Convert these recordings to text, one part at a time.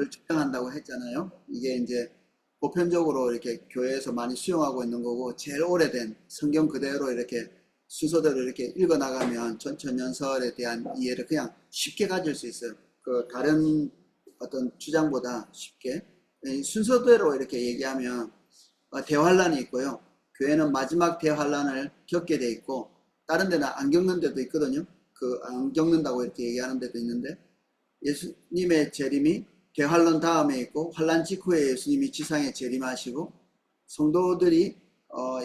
를 주장한다고 했잖아요. 이게 이제 보편적으로 이렇게 교회에서 많이 수용하고 있는 거고, 제일 오래된 성경 그대로 이렇게 순서대로 이렇게 읽어 나가면 전천년설에 대한 이해를 그냥 쉽게 가질 수 있어요. 그 다른 어떤 주장보다 쉽게 순서대로 이렇게 얘기하면 대환란이 있고요. 교회는 마지막 대환란을 겪게 돼 있고, 다른 데는 안 겪는 데도 있거든요. 그 안 겪는다고 이렇게 얘기하는 데도 있는데, 예수님의 재림이 대환란 다음에 있고, 환란 직후에 예수님이 지상에 재림하시고, 성도들이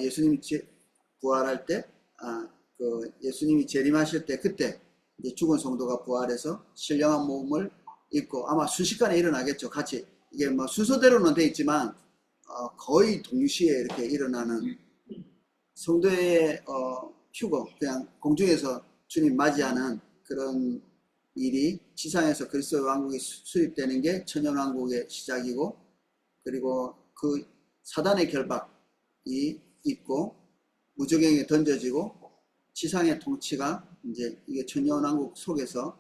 예수님이 부활할 때, 그 예수님이 재림하실 때, 그때 이제 죽은 성도가 부활해서 신령한 몸을 입고, 아마 순식간에 일어나겠죠. 같이 이게 뭐 순서대로는 돼 있지만 거의 동시에 이렇게 일어나는 성도의 휴거, 그냥 공중에서 주님 맞이하는 그런 일이 지상에서 그리스도의 왕국이 수립되는 게 천년왕국의 시작이고, 그리고 그 사단의 결박이 있고 무적행에 던져지고 지상의 통치가 이제 이게 천년왕국 속에서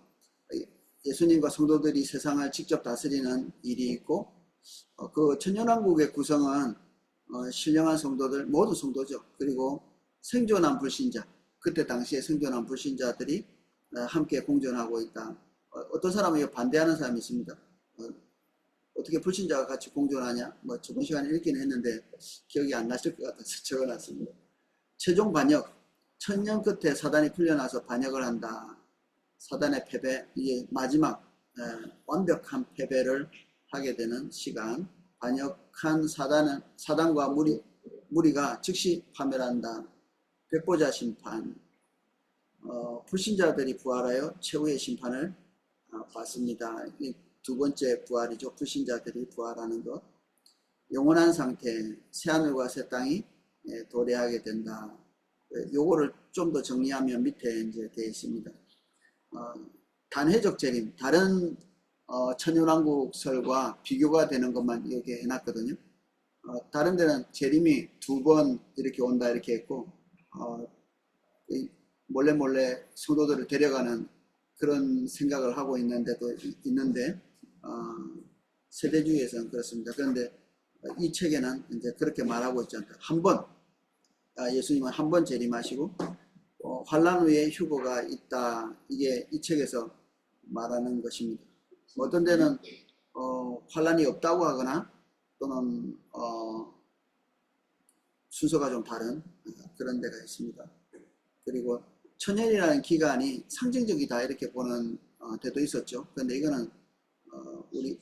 예수님과 성도들이 세상을 직접 다스리는 일이 있고, 그 천년왕국의 구성은 신령한 성도들, 모든 성도죠. 그리고 생존한 불신자, 그때 당시에 생존한 불신자들이 함께 공존하고 있다. 어떤 사람은 반대하는 사람이 있습니다. 어떻게 불신자가 같이 공존하냐? 뭐 저번 시간에 읽기는 했는데 기억이 안 나실 것 같아서 적어놨습니다. 최종 반역, 천년 끝에 사단이 풀려나서 반역을 한다. 사단의 패배, 이게 마지막 완벽한 패배를 하게 되는 시간. 반역한 사단과 무리가 즉시 파멸한다. 백보자 심판, 불신자들이 부활하여 최후의 심판을 받습니다. 이 두 번째 부활이죠. 불신자들이 부활하는 것. 영원한 상태, 새하늘과 새 땅이 도래하게 된다. 요거를 좀 더 정리하면 밑에 이제 되어 있습니다. 단회적 재림, 다른 천연왕국설과 비교가 되는 것만 이렇게 해놨거든요. 다른 데는 재림이 두 번 이렇게 온다 이렇게 했고, 몰래 성도들을 데려가는 그런 생각을 하고 있는데도 있는데, 세대주의에서는 그렇습니다. 그런데 이 책에는 이제 그렇게 말하고 있지 않다. 한 번, 예수님은 한 번 재림하시고 환란 후에 휴거가 있다. 이게 이 책에서 말하는 것입니다. 어떤 데는 환란이 없다고 하거나 또는 순서가 좀 다른 그런 데가 있습니다. 그리고 천년이라는 기간이 상징적이다 이렇게 보는 데도 있었죠. 그런데 이거는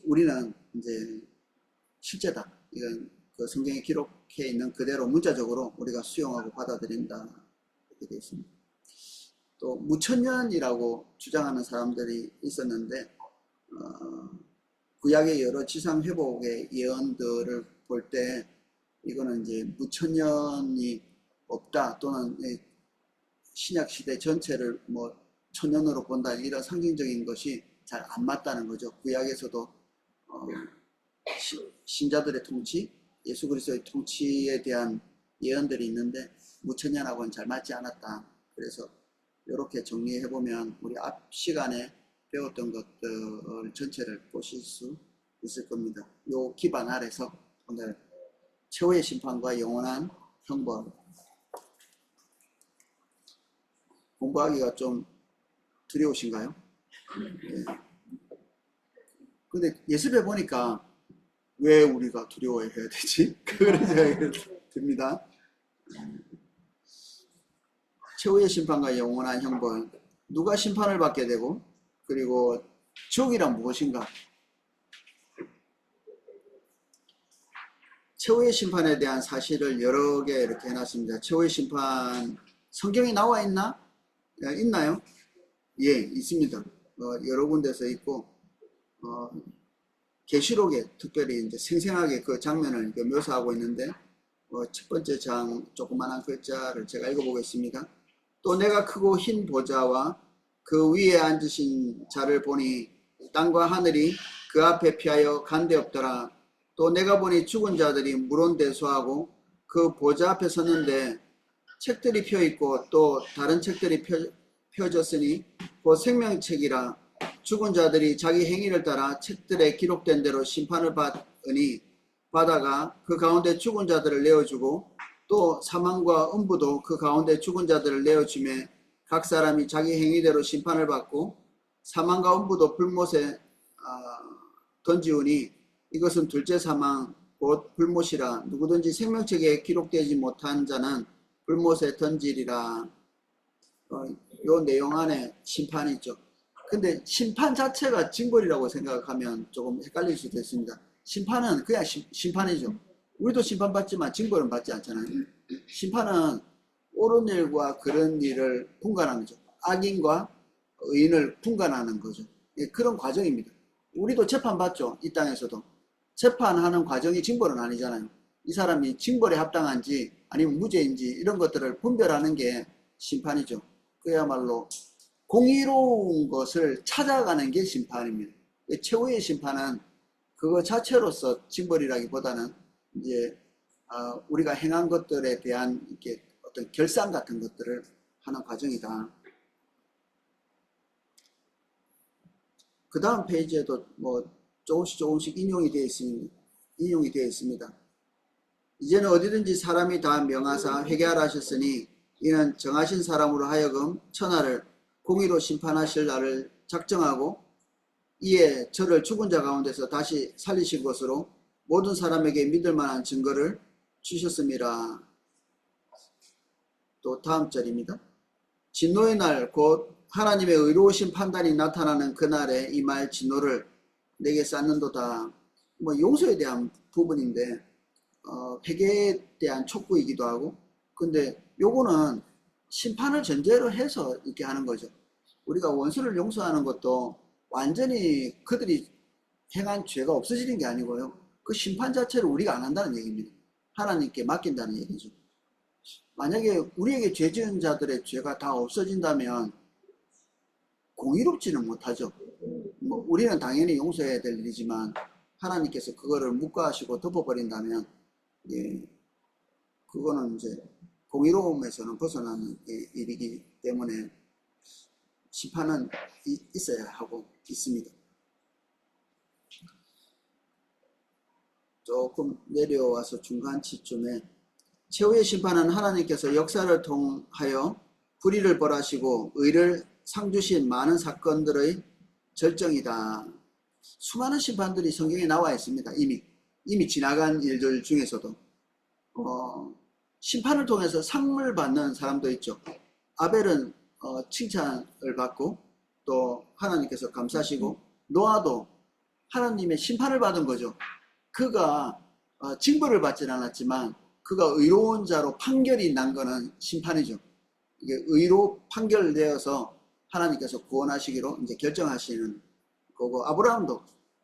우리는 이제 실제다. 이건 그 성경에 기록해 있는 그대로 문자적으로 우리가 수용하고 받아들인다 이렇게 되어 있습니다. 또 무천년이라고 주장하는 사람들이 있었는데, 구약의 여러 지상 회복의 예언들을 볼 때 이거는 이제 무천년이 없다, 또는 신약 시대 전체를 뭐 천년으로 본다, 이런 상징적인 것이 잘 안 맞다는 거죠. 구약에서도 신자들의 통치, 예수 그리스도의 통치에 대한 예언들이 있는데 무천년하고는 잘 맞지 않았다. 그래서 이렇게 정리해보면 우리 앞 시간에 배웠던 것들 전체를 보실 수 있을 겁니다. 요 기반 아래서 오늘 최후의 심판과 영원한 형벌 공부하기가 좀 두려우신가요? 예. 근데 예습해 보니까 왜 우리가 두려워해야 되지? 그런 생각이 듭니다. 최후의 심판과 영원한 형벌, 누가 심판을 받게 되고, 그리고 지옥이란 무엇인가? 최후의 심판에 대한 사실을 여러 개 이렇게 해놨습니다. 최후의 심판, 성경에 나와 있나요? 예, 있습니다. 여러 군데서 있고, 계시록에 특별히 이제 생생하게 그 장면을 묘사하고 있는데, 첫 번째 장 조그만한 글자를 제가 읽어보겠습니다. 또 내가 크고 흰 보좌와 그 위에 앉으신 자를 보니 땅과 하늘이 그 앞에 피하여 간데없더라. 또 내가 보니 죽은 자들이 물온대소하고 그 보좌 앞에 섰는데 책들이 펴있고 또 다른 책들이 펴졌으니 그 생명책이라. 죽은 자들이 자기 행위를 따라 책들에 기록된 대로 심판을 받으니 바다가 그 가운데 죽은 자들을 내어주고 또 사망과 음부도 그 가운데 죽은 자들을 내어주매 각 사람이 자기 행위대로 심판을 받고 사망과 음부도 불못에 던지우니 이것은 둘째 사망 곧 불못이라 누구든지 생명책에 기록되지 못한 자는 불못에 던지리라. 요 내용 안에 심판이 있죠. 근데 심판 자체가 징벌이라고 생각하면 조금 헷갈릴 수도 있습니다. 심판은 그냥 심판이죠. 우리도 심판받지만 징벌은 받지 않잖아요. 심판은 옳은 일과 그런 일을 분간하는 거죠. 악인과 의인을 분간하는 거죠. 그런 과정입니다. 우리도 재판받죠. 이 땅에서도. 재판하는 과정이 징벌은 아니잖아요. 이 사람이 징벌에 합당한지 아니면 무죄인지 이런 것들을 분별하는 게 심판이죠. 그야말로 공의로운 것을 찾아가는 게 심판입니다. 최후의 심판은 그거 자체로서 징벌이라기보다는 이제 우리가 행한 것들에 대한 이렇게 어떤 결산 같은 것들을 하는 과정이다. 그 다음 페이지에도 뭐 조금씩 인용이 되어 있습니다. 이제는 어디든지 사람이 다 명하사 회개하라 하셨으니 이는 정하신 사람으로 하여금 천하를 공의로 심판하실 날을 작정하고 이에 저를 죽은 자 가운데서 다시 살리신 것으로 모든 사람에게 믿을 만한 증거를 주셨습니다. 또 다음 절입니다. 진노의 날 곧 하나님의 의로우신 판단이 나타나는 그날에 임할 진노를 내게 쌓는도다. 뭐 용서에 대한 부분인데 회개에 대한 촉구이기도 하고, 근데 요거는 심판을 전제로 해서 이렇게 하는 거죠. 우리가 원수를 용서하는 것도 완전히 그들이 행한 죄가 없어지는 게 아니고요. 그 심판 자체를 우리가 안 한다는 얘기입니다. 하나님께 맡긴다는 얘기죠. 만약에 우리에게 죄 지은 자들의 죄가 다 없어진다면 공의롭지는 못하죠. 뭐 우리는 당연히 용서해야 될 일이지만 하나님께서 그거를 묵과하시고 덮어버린다면 그거는 이제 공의로움에서는 벗어나는 일이기 때문에 심판은 있어야 하고 있습니다. 조금 내려와서 중간치쯤에 최후의 심판은 하나님께서 역사를 통하여 불의를 벌하시고 의를 상주신 많은 사건들의 절정이다. 수많은 심판들이 성경에 나와 있습니다. 이미 지나간 일들 중에서도 심판을 통해서 상을 받는 사람도 있죠. 아벨은 칭찬을 받고 또 하나님께서 감사하시고, 노아도 하나님의 심판을 받은 거죠. 그가 징벌을 받지는 않았지만 그가 의로운 자로 판결이 난 거는 심판이죠. 이게 의로 판결되어서 하나님께서 구원하시기로 이제 결정하시는 거고, 아브라함도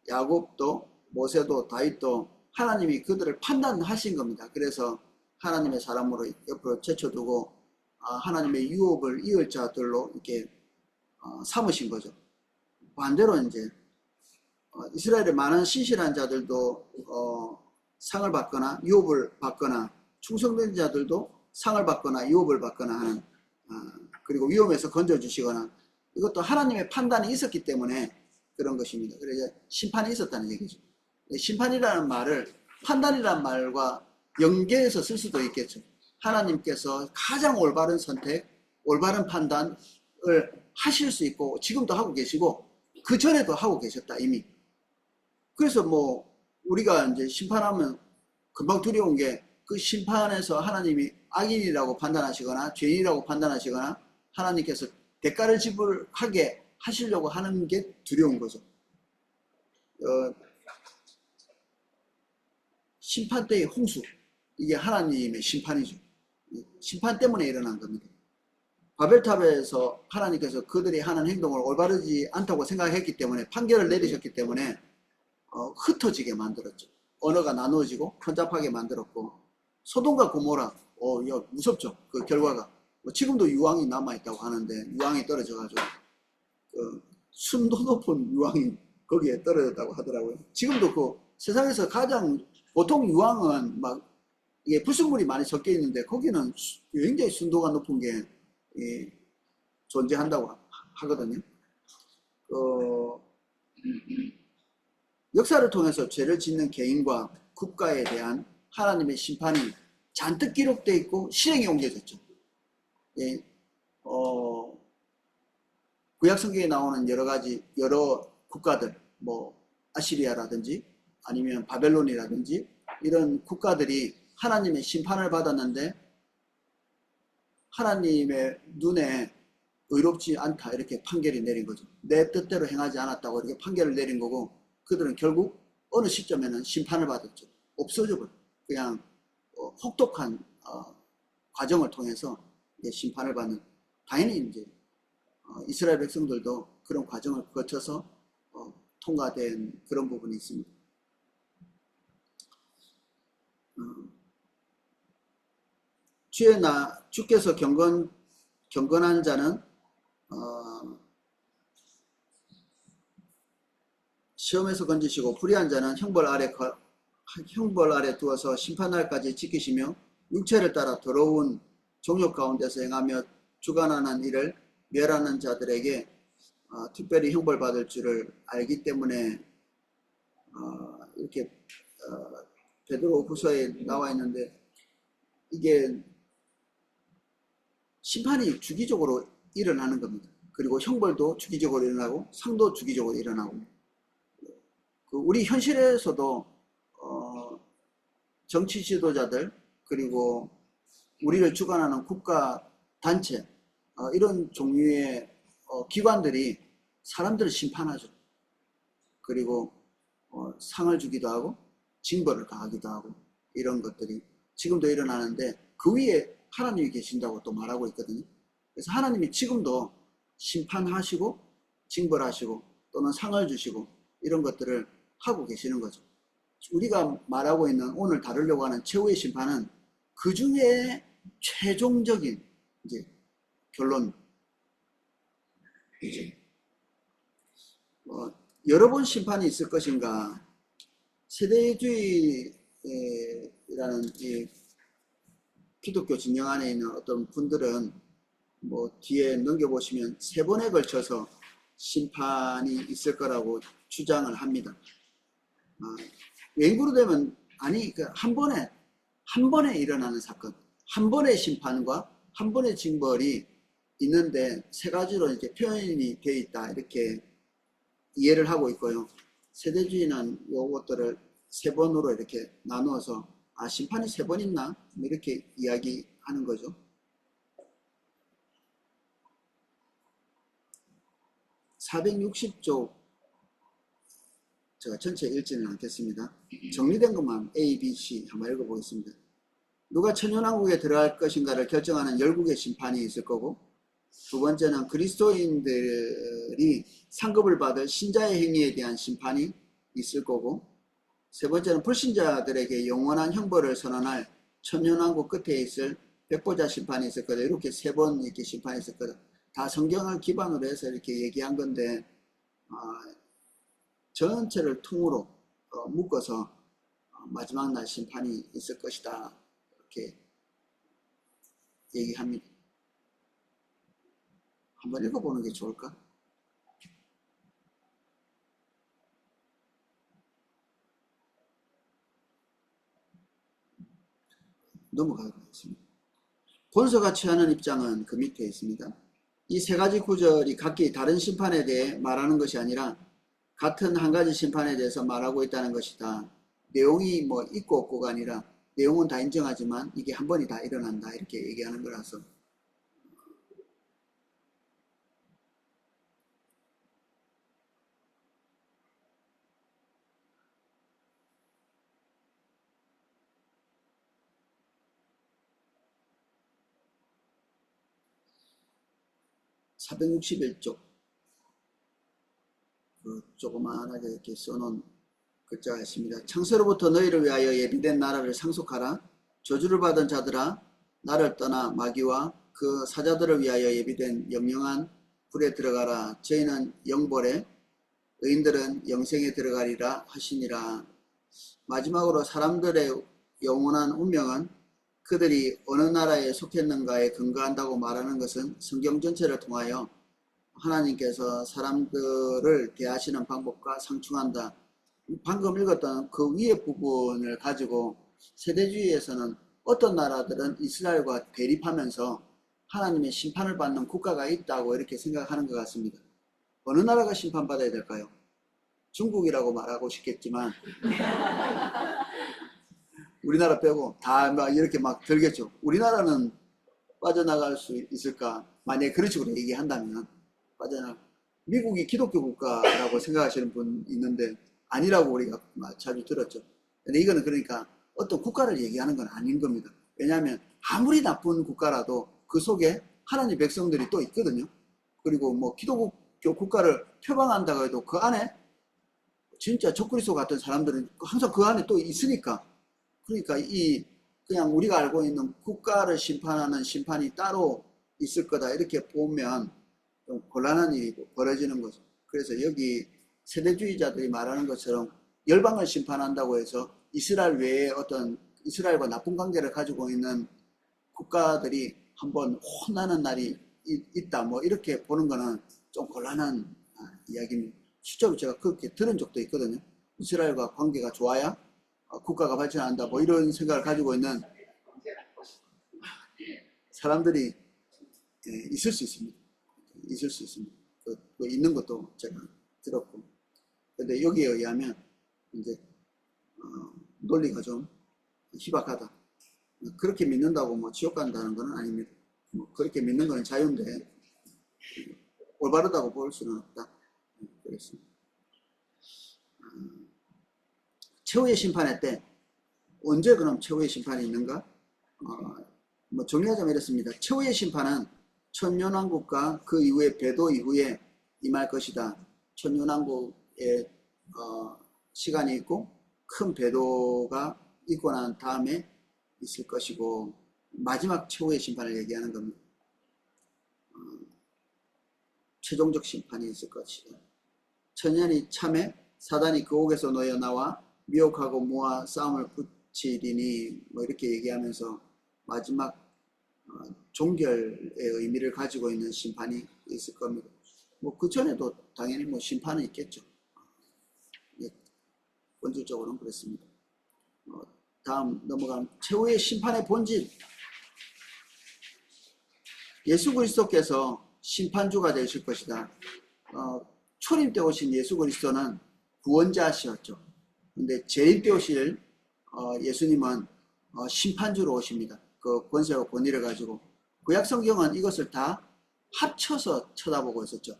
야곱도 모세도 다윗도 하나님이 그들을 판단하신 겁니다. 그래서 하나님의 사람으로 옆으로 제쳐두고 하나님의 유업을 이을 자들로 이렇게 삼으신 거죠. 반대로 이제 이스라엘의 많은 신실한 자들도 상을 받거나 유업을 받거나, 충성된 자들도 상을 받거나 유업을 받거나 하는, 그리고 위험에서 건져주시거나, 이것도 하나님의 판단이 있었기 때문에 그런 것입니다. 그래서 심판이 있었다는 얘기죠. 심판이라는 말을 판단이라는 말과 연계해서 쓸 수도 있겠죠. 하나님께서 가장 올바른 선택, 올바른 판단을 하실 수 있고 지금도 하고 계시고 그 전에도 하고 계셨다 이미. 그래서 뭐 우리가 이제 심판하면 금방 두려운 게, 그 심판에서 하나님이 악인이라고 판단하시거나 죄인이라고 판단하시거나 하나님께서 대가를 지불하게 하시려고 하는 게 두려운 거죠. 심판 때의 홍수, 이게 하나님의 심판이죠. 심판 때문에 일어난 겁니다. 바벨탑에서 하나님께서 그들이 하는 행동을 올바르지 않다고 생각했기 때문에, 판결을 내리셨기 때문에 흩어지게 만들었죠. 언어가 나누어지고 혼잡하게 만들었고, 소돔과 고모라, 야, 무섭죠. 그 결과가. 지금도 유황이 남아있다고 하는데, 유황이 떨어져가지고 순도 높은 유황이 거기에 떨어졌다고 하더라고요. 지금도 그 세상에서 가장, 보통 유황은 막 이게 불순물이 많이 섞여 있는데 거기는 굉장히 순도가 높은 게 존재한다고 하거든요. 어, 역사를 통해서 죄를 짓는 개인과 국가에 대한 하나님의 심판이 잔뜩 기록되어 있고 실행에 옮겨졌죠. 예, 구약 성경에 나오는 여러 국가들, 뭐 아시리아라든지 아니면 바벨론이라든지 이런 국가들이 하나님의 심판을 받았는데 하나님의 눈에 의롭지 않다 이렇게 판결이 내린 거죠. 내 뜻대로 행하지 않았다고 이렇게 판결을 내린 거고, 그들은 결국 어느 시점에는 심판을 받았죠. 없어져 버려. 그냥 혹독한 과정을 통해서 심판을 받는, 당연히 이제 이스라엘 백성들도 그런 과정을 거쳐서 통과된 그런 부분이 있습니다. 주께서 경건한 자는 시험에서 건지시고 불의한 자는 형벌 아래 두어서 심판날까지 지키시며 육체를 따라 더러운 종욕 가운데서 행하며 주관하는 일을 멸하는 자들에게 특별히 형벌받을 줄을 알기 때문에 이렇게 베드로후서에 나와 있는데, 이게 심판이 주기적으로 일어나는 겁니다. 그리고 형벌도 주기적으로 일어나고 상도 주기적으로 일어나고, 우리 현실에서도 정치 지도자들 그리고 우리를 주관하는 국가 단체 이런 종류의 기관들이 사람들을 심판하죠. 그리고 상을 주기도 하고 징벌을 가하기도 하고, 이런 것들이 지금도 일어나는데 그 위에 하나님이 계신다고 또 말하고 있거든요. 그래서 하나님이 지금도 심판하시고 징벌하시고 또는 상을 주시고 이런 것들을 하고 계시는 거죠. 우리가 말하고 있는 오늘 다루려고 하는 최후의 심판은 그 중에 최종적인 이제 결론, 이제 여러 번 심판이 있을 것인가. 세대주의라는 이 기독교 진영 안에 있는 어떤 분들은 뭐 뒤에 넘겨보시면 3번에 걸쳐서 심판이 있을 거라고 주장을 합니다. 웬구로 되면 아니 한 번에 일어나는 사건, 한 번의 심판과 한 번의 징벌이 있는데 3가지로 이렇게 표현이 되어 있다 이렇게 이해를 하고 있고요. 세대주의는 요것들을 3번으로 이렇게 나누어서 심판이 3번 있나 이렇게 이야기하는 거죠. 460쪽 제가 전체 읽지는 않겠습니다. 정리된 것만 A, B, C 한번 읽어보겠습니다. 누가 천연왕국에 들어갈 것인가를 결정하는 열국의 심판이 있을 거고, 두 번째는 그리스도인들이 상급을 받을 신자의 행위에 대한 심판이 있을 거고, 세 번째는 불신자들에게 영원한 형벌을 선언할 천연왕국 끝에 있을 백보자 심판이 있을 거다. 이렇게 3번 이렇게 심판이 있을 거다. 다 성경을 기반으로 해서 이렇게 얘기한 건데, 전체를 통으로 묶어서 마지막 날 심판이 있을 것이다 이렇게 얘기합니다. 한번 읽어보는 게 좋을까? 넘어가겠습니다. 본서가 취하는 입장은 그 밑에 있습니다. 이 3가지 구절이 각기 다른 심판에 대해 말하는 것이 아니라 같은 한 가지 심판에 대해서 말하고 있다는 것이다. 내용이 뭐 있고 없고가 아니라 내용은 다 인정하지만 이게 한 번이 다 일어난다 이렇게 얘기하는 거라서. (461쪽) 조그만하게 이렇게 써놓은 글자가 있습니다. 창세로부터 너희를 위하여 예비된 나라를 상속하라. 저주를 받은 자들아, 나를 떠나 마귀와 그 사자들을 위하여 예비된 영영한 불에 들어가라. 저희는 영벌에, 의인들은 영생에 들어가리라 하시니라. 마지막으로 사람들의 영원한 운명은 그들이 어느 나라에 속했는가에 근거한다고 말하는 것은 성경 전체를 통하여 하나님께서 사람들을 대하시는 방법과 상충한다. 방금 읽었던 그 위의 부분을 가지고 세대주의에서는 어떤 나라들은 이스라엘과 대립하면서 하나님의 심판을 받는 국가가 있다고 이렇게 생각하는 것 같습니다. 어느 나라가 심판받아야 될까요? 중국이라고 말하고 싶겠지만 우리나라 빼고 다 막 이렇게 막 들겠죠. 우리나라는 빠져나갈 수 있을까? 만약에 그런 식으로 얘기한다면 미국이 기독교 국가라고 생각하시는 분 있는데 아니라고 우리가 자주 들었죠. 근데 이거는 그러니까 어떤 국가를 얘기하는 건 아닌 겁니다. 왜냐하면 아무리 나쁜 국가라도 그 속에 하나님 백성들이 또 있거든요. 그리고 뭐 기독교 국가를 표방한다고 해도 그 안에 진짜 적그리스도 같은 사람들은 항상 그 안에 또 있으니까. 그러니까 그냥 우리가 알고 있는 국가를 심판하는 심판이 따로 있을 거다 이렇게 보면 좀 곤란한 일이 벌어지는 거죠. 그래서 여기 세대주의자들이 말하는 것처럼 열방을 심판한다고 해서 이스라엘 외에 어떤 이스라엘과 나쁜 관계를 가지고 있는 국가들이 한번 혼나는 날이 있다 뭐 이렇게 보는 거는 좀 곤란한 이야기입니다. 실제로 제가 그렇게 들은 적도 있거든요. 이스라엘과 관계가 좋아야 국가가 발전한다 뭐 이런 생각을 가지고 있는 사람들이 있을 수 있습니다. 있을 수 있습니다. 있는 것도 제가 들었고. 근데 여기에 의하면 이제 논리가 좀 희박하다. 그렇게 믿는다고 뭐 지옥 간다는 건 아닙니다. 뭐 그렇게 믿는 건 자유인데 올바르다고 볼 수는 없다. 그렇습니다. 최후의 심판의 때 언제 그럼 최후의 심판이 있는가? 뭐 정리하자면 이렇습니다. 최후의 심판은 천년왕국과 그 이후에 배도 이후에 임할 것이다. 천년왕국의 시간이 있고 큰 배도가 있고 난 다음에 있을 것이고 마지막 최후의 심판을 얘기하는 겁니다. 최종적 심판이 있을 것이다. 천년이 참에 사단이 그 옥에서 놓여 나와 미혹하고 무와 싸움을 붙이리니 뭐 이렇게 얘기하면서 마지막 종결의 의미를 가지고 있는 심판이 있을 겁니다. 뭐 그 전에도 당연히 뭐 심판은 있겠죠. 본질적으로는 그렇습니다. 다음 넘어가면 최후의 심판의 본질. 예수 그리스도께서 심판주가 되실 것이다. 초림 때 오신 예수 그리스도는 구원자시였죠. 근데 재림 때 오실 예수님은 심판주로 오십니다. 그 권세와 권위를 가지고. 구약 성경은 이것을 다 합쳐서 쳐다보고 있었죠.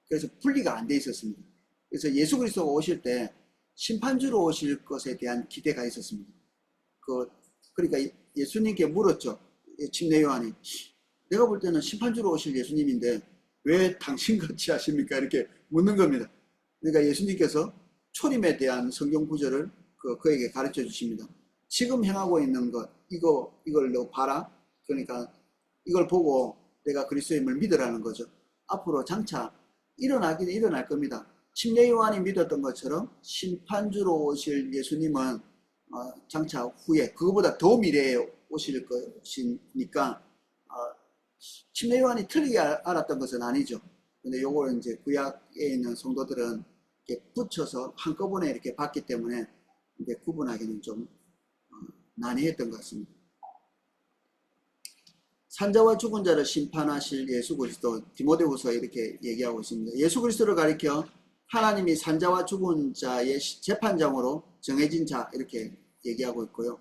그래서 분리가 안 돼 있었습니다. 그래서 예수 그리스도가 오실 때 심판주로 오실 것에 대한 기대가 있었습니다. 그러니까 예수님께 물었죠. 침례 요한이. 내가 볼 때는 심판주로 오실 예수님인데 왜 당신같이 하십니까? 이렇게 묻는 겁니다. 그러니까 예수님께서 초림에 대한 성경 구절을 그에게 가르쳐 주십니다. 지금 행하고 있는 것, 이걸 너 봐라. 그러니까 이걸 보고 내가 그리스도임을 믿으라는 거죠. 앞으로 장차 일어나긴 일어날 겁니다. 침례 요한이 믿었던 것처럼 심판주로 오실 예수님은 장차 후에 그거보다 더 미래에 오실 것이니까 침례 요한이 틀리게 알았던 것은 아니죠. 근데 요걸 이제 구약에 있는 성도들은 이렇게 붙여서 한꺼번에 이렇게 봤기 때문에 이제 구분하기는 좀 난해했던 것 같습니다. 산자와 죽은 자를 심판하실 예수 그리스도, 디모데후서 이렇게 얘기하고 있습니다. 예수 그리스도를 가리켜 하나님이 산자와 죽은 자의 재판장으로 정해진 자 이렇게 얘기하고 있고요.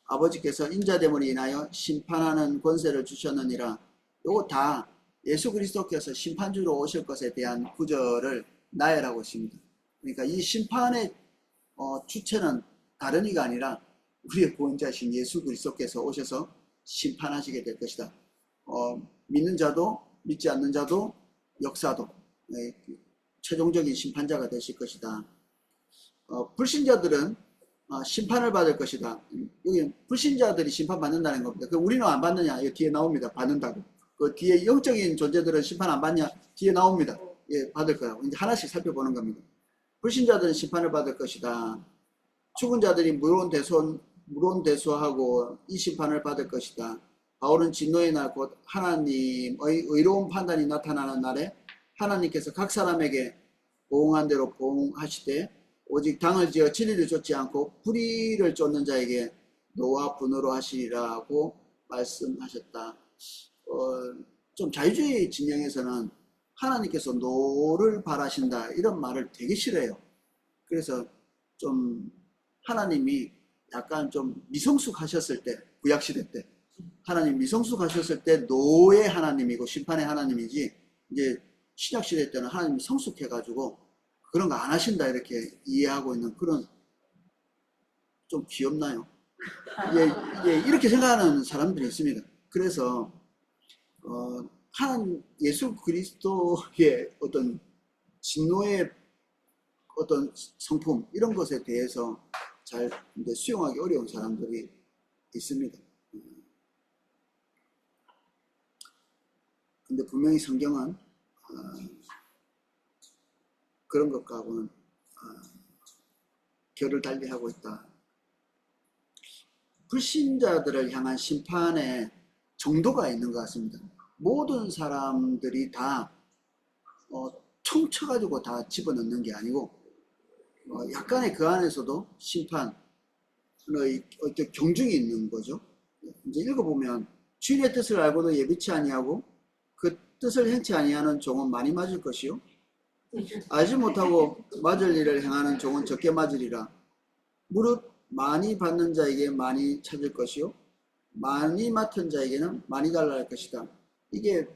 아버지께서 인자됨으로 인하여 심판하는 권세를 주셨느니라. 요거 다 예수 그리스도께서 심판주로 오실 것에 대한 구절을 나열하고 있습니다. 그러니까 이 심판의 주체는 다른 이가 아니라 우리의 구원자신 예수 그리스도께서 오셔서 심판하시게 될 것이다. 믿는 자도 믿지 않는 자도 역사도 최종적인 심판자가 되실 것이다. 불신자들은 심판을 받을 것이다. 여기 불신자들이 심판받는다는 겁니다. 우리는 안 받느냐? 여기 뒤에 나옵니다. 받는다고. 그 뒤에 영적인 존재들은 심판 안 받냐? 뒤에 나옵니다. 예, 받을 거라고. 이제 하나씩 살펴보는 겁니다. 불신자들은 심판을 받을 것이다. 죽은 자들이 무론대소하고 이 심판을 받을 것이다. 바울은 진노의 날 곧 하나님의 의로운 판단이 나타나는 날에 하나님께서 각 사람에게 보응한 대로 보응하시되 오직 당을 지어 진리를 쫓지 않고 불의를 쫓는 자에게 노와 분노로 하시리라고 말씀하셨다. 좀 자유주의 진영에서는 하나님께서 노를 바라신다 이런 말을 되게 싫어해요. 그래서 좀 하나님이 약간 좀 미성숙하셨을 때, 구약시대 때 하나님 미성숙하셨을 때 노의 하나님이고 심판의 하나님이지, 이제 신약시대 때는 하나님이 성숙해가지고 그런 거 안 하신다 이렇게 이해하고 있는 그런, 좀 귀엽나요? 예, 이렇게 생각하는 사람들이 있습니다. 그래서 예수 그리스도의 어떤 진노의 어떤 성품 이런 것에 대해서 잘 이제 수용하기 어려운 사람들이 있습니다. 근데 분명히 성경은 그런 것과는 결을 달리하고 있다. 불신자들을 향한 심판의 정도가 있는 것 같습니다. 모든 사람들이 다 총쳐가지고 다 집어넣는 게 아니고 약간의 그 안에서도 심판의 어떤 경중이 있는 거죠. 이제 읽어보면 주인의 뜻을 알고도 예비치 아니하고 그 뜻을 행치 아니하는 종은 많이 맞을 것이요 알지 못하고 맞을 일을 행하는 종은 적게 맞으리라. 무릇 많이 받는 자에게 많이 찾을 것이요 많이 맡은 자에게는 많이 달라 할 것이다. 이게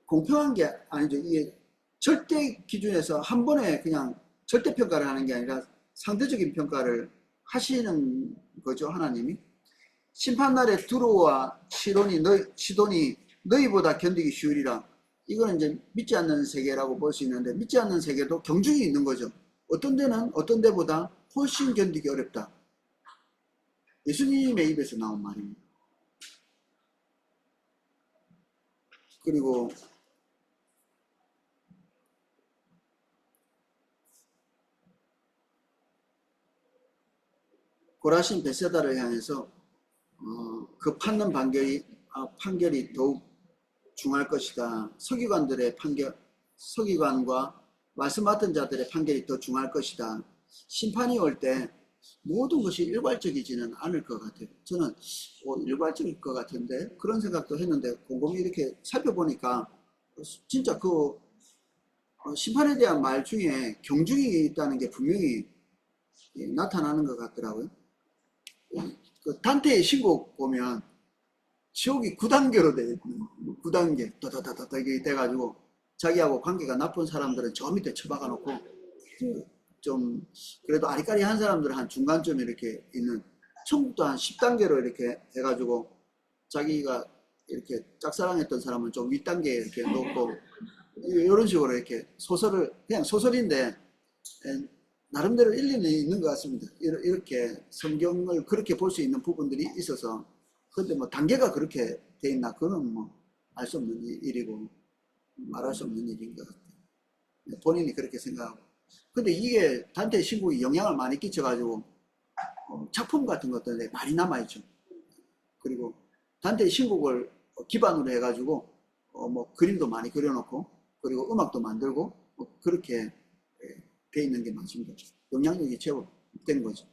공평한 게 아니죠. 이게 절대 기준에서 한 번에 그냥 절대 평가를 하는 게 아니라 상대적인 평가를 하시는 거죠, 하나님이. 심판날에 두로와 시돈이 너희보다 견디기 쉬우리라. 이거는 이제 믿지 않는 세계라고 볼 수 있는데, 믿지 않는 세계도 경중이 있는 거죠. 어떤 데는 어떤 데보다 훨씬 견디기 어렵다. 예수님의 입에서 나온 말입니다. 그리고 고라신 베세다를 향해서 그 판단 판결이 더욱 중할 것이다. 서기관과 말씀 맡은 자들의 판결이 더 중할 것이다. 심판이 올 때 모든 것이 일괄적이지는 않을 것 같아요. 저는 일괄적일 것 같은데 그런 생각도 했는데 곰곰이 이렇게 살펴보니까 진짜 그 심판에 대한 말 중에 경중이 있다는 게 분명히 나타나는 것 같더라고요. 그 단테의 신곡 보면 지옥이 9단계로 돼 있는, 9단계 다다다다 이게 돼가지고 자기하고 관계가 나쁜 사람들은 저 밑에 처박아 놓고 좀 그래도 아리까리한 사람들은 한 중간쯤 이렇게 있는, 천국도 한 10단계로 이렇게 해가지고 자기가 이렇게 짝사랑했던 사람은 좀 윗단계에 이렇게 놓고 이런 식으로 이렇게 소설을, 그냥 소설인데 나름대로 일리는 있는 것 같습니다. 이렇게 성경을 그렇게 볼 수 있는 부분들이 있어서. 근데 뭐 단계가 그렇게 돼 있나, 그건 뭐 알 수 없는 일이고 말할 수 없는 일인 것 같아요. 본인이 그렇게 생각하고. 근데 이게 단테 신곡이 영향을 많이 끼쳐가지고 작품 같은 것들에 많이 남아있죠. 그리고 단테 신곡을 기반으로 해가지고 뭐 그림도 많이 그려놓고 그리고 음악도 만들고 뭐 그렇게 돼 있는 게 많습니다. 영향력이 제법된 거죠.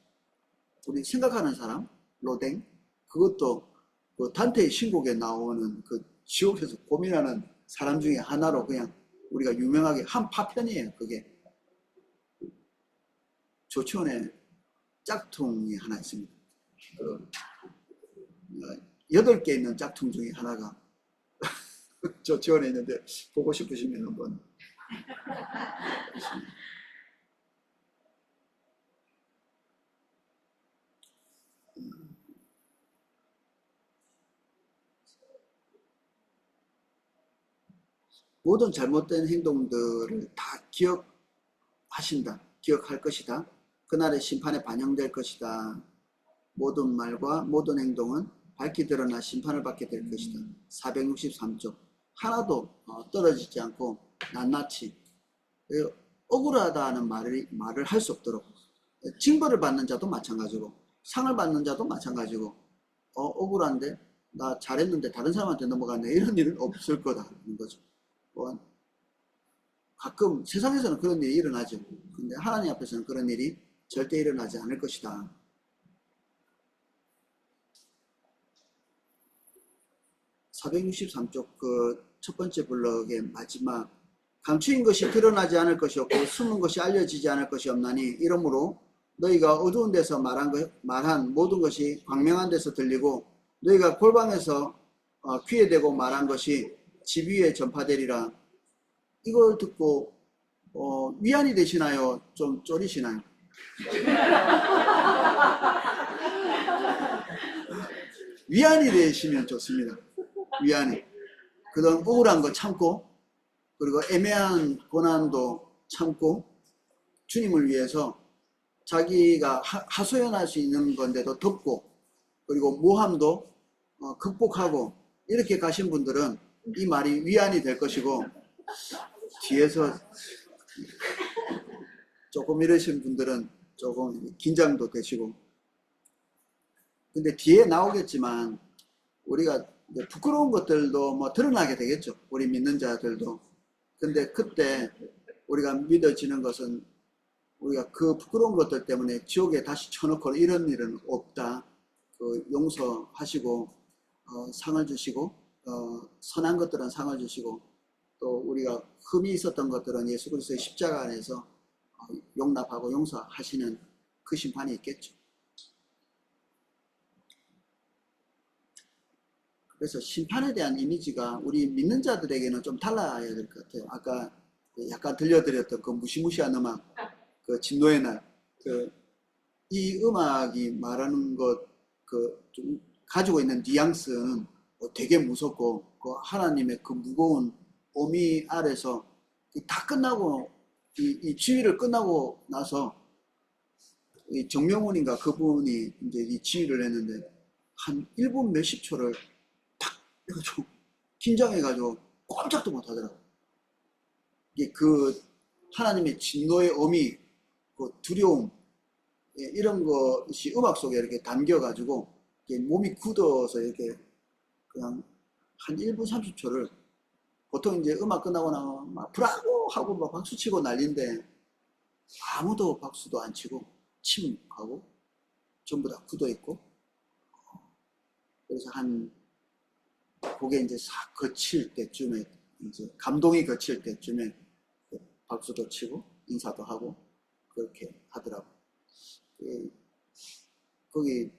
우리 생각하는 사람 로댕, 그것도 그 단테의 신곡에 나오는 그 지옥에서 고민하는 사람 중에 하나로 그냥 우리가 유명하게 한 파편이에요. 그게 조치원에 짝퉁이 하나 있습니다. 그 8개 있는 짝퉁 중에 하나가 조치원에 있는데 보고 싶으시면 한번. 모든 잘못된 행동들을 다 기억하신다. 기억할 것이다. 그날의 심판에 반영될 것이다. 모든 말과 모든 행동은 밝히 드러나 심판을 받게 될 것이다. 463쪽. 하나도 떨어지지 않고 낱낱이 억울하다는 말을 할 수 없도록, 징벌을 받는 자도 마찬가지고 상을 받는 자도 마찬가지고 억울한데 나 잘했는데 다른 사람한테 넘어갔네 이런 일은 없을 거다는 거죠. 가끔 세상에서는 그런 일이 일어나죠. 근데 하나님 앞에서는 그런 일이 절대 일어나지 않을 것이다. 463쪽 그 첫 번째 블럭의 마지막, 감추인 것이 드러나지 않을 것이 없고 숨은 것이 알려지지 않을 것이 없나니 이러므로 너희가 어두운 데서 말한 모든 것이 광명한 데서 들리고 너희가 골방에서 귀에 대고 말한 것이 집 위에 전파되리라. 이걸 듣고 위안이 되시나요? 좀 쫄리시나요? 위안이 되시면 좋습니다. 위안이. 그다음 억울한 거 참고, 그리고 애매한 고난도 참고, 주님을 위해서 자기가 하소연할 수 있는 건데도 덮고, 그리고 모함도 극복하고, 이렇게 가신 분들은 이 말이 위안이 될 것이고, 뒤에서 조금 이러신 분들은 조금 긴장도 되시고, 근데 뒤에 나오겠지만 우리가 부끄러운 것들도 뭐 드러나게 되겠죠. 우리 믿는 자들도. 근데 그때 우리가 믿어지는 것은 우리가 그 부끄러운 것들 때문에 지옥에 다시 쳐넣고 이런 일은 없다. 그 용서하시고 상을 주시고 선한 것들은 상을 주시고 또 우리가 흠이 있었던 것들은 예수 그리스도의 십자가 안에서 용납하고 용서하시는 그 심판이 있겠죠. 그래서 심판에 대한 이미지가 우리 믿는 자들에게는 좀 달라야 될 것 같아요. 아까 약간 들려드렸던 그 무시무시한 음악, 그 진노의 날, 이 음악이 말하는 것, 좀 가지고 있는 뉘앙스는 되게 무섭고, 그 하나님의 그 무거운 어미 아래서 다 끝나고, 이 지휘를 끝나고 나서, 이 정명훈인가 그분이 이제 이 지휘를 했는데, 한 1분 몇십 초를 해가지고 긴장해가지고 꼼짝도 못하더라고. 이게 그 하나님의 진노의 어미, 그 두려움 이런 것이 음악 속에 이렇게 담겨가지고 몸이 굳어서 이렇게 그냥 한 1분 30초를 보통 이제 음악 끝나고 나면 막 브라보 하고 막 박수 치고 난리인데 아무도 박수도 안 치고 침묵하고 전부 다 굳어 있고 그래서 한 그게 이제 싹 거칠 때쯤에, 이제 감동이 거칠 때쯤에 박수도 치고 인사도 하고 그렇게 하더라고. 거기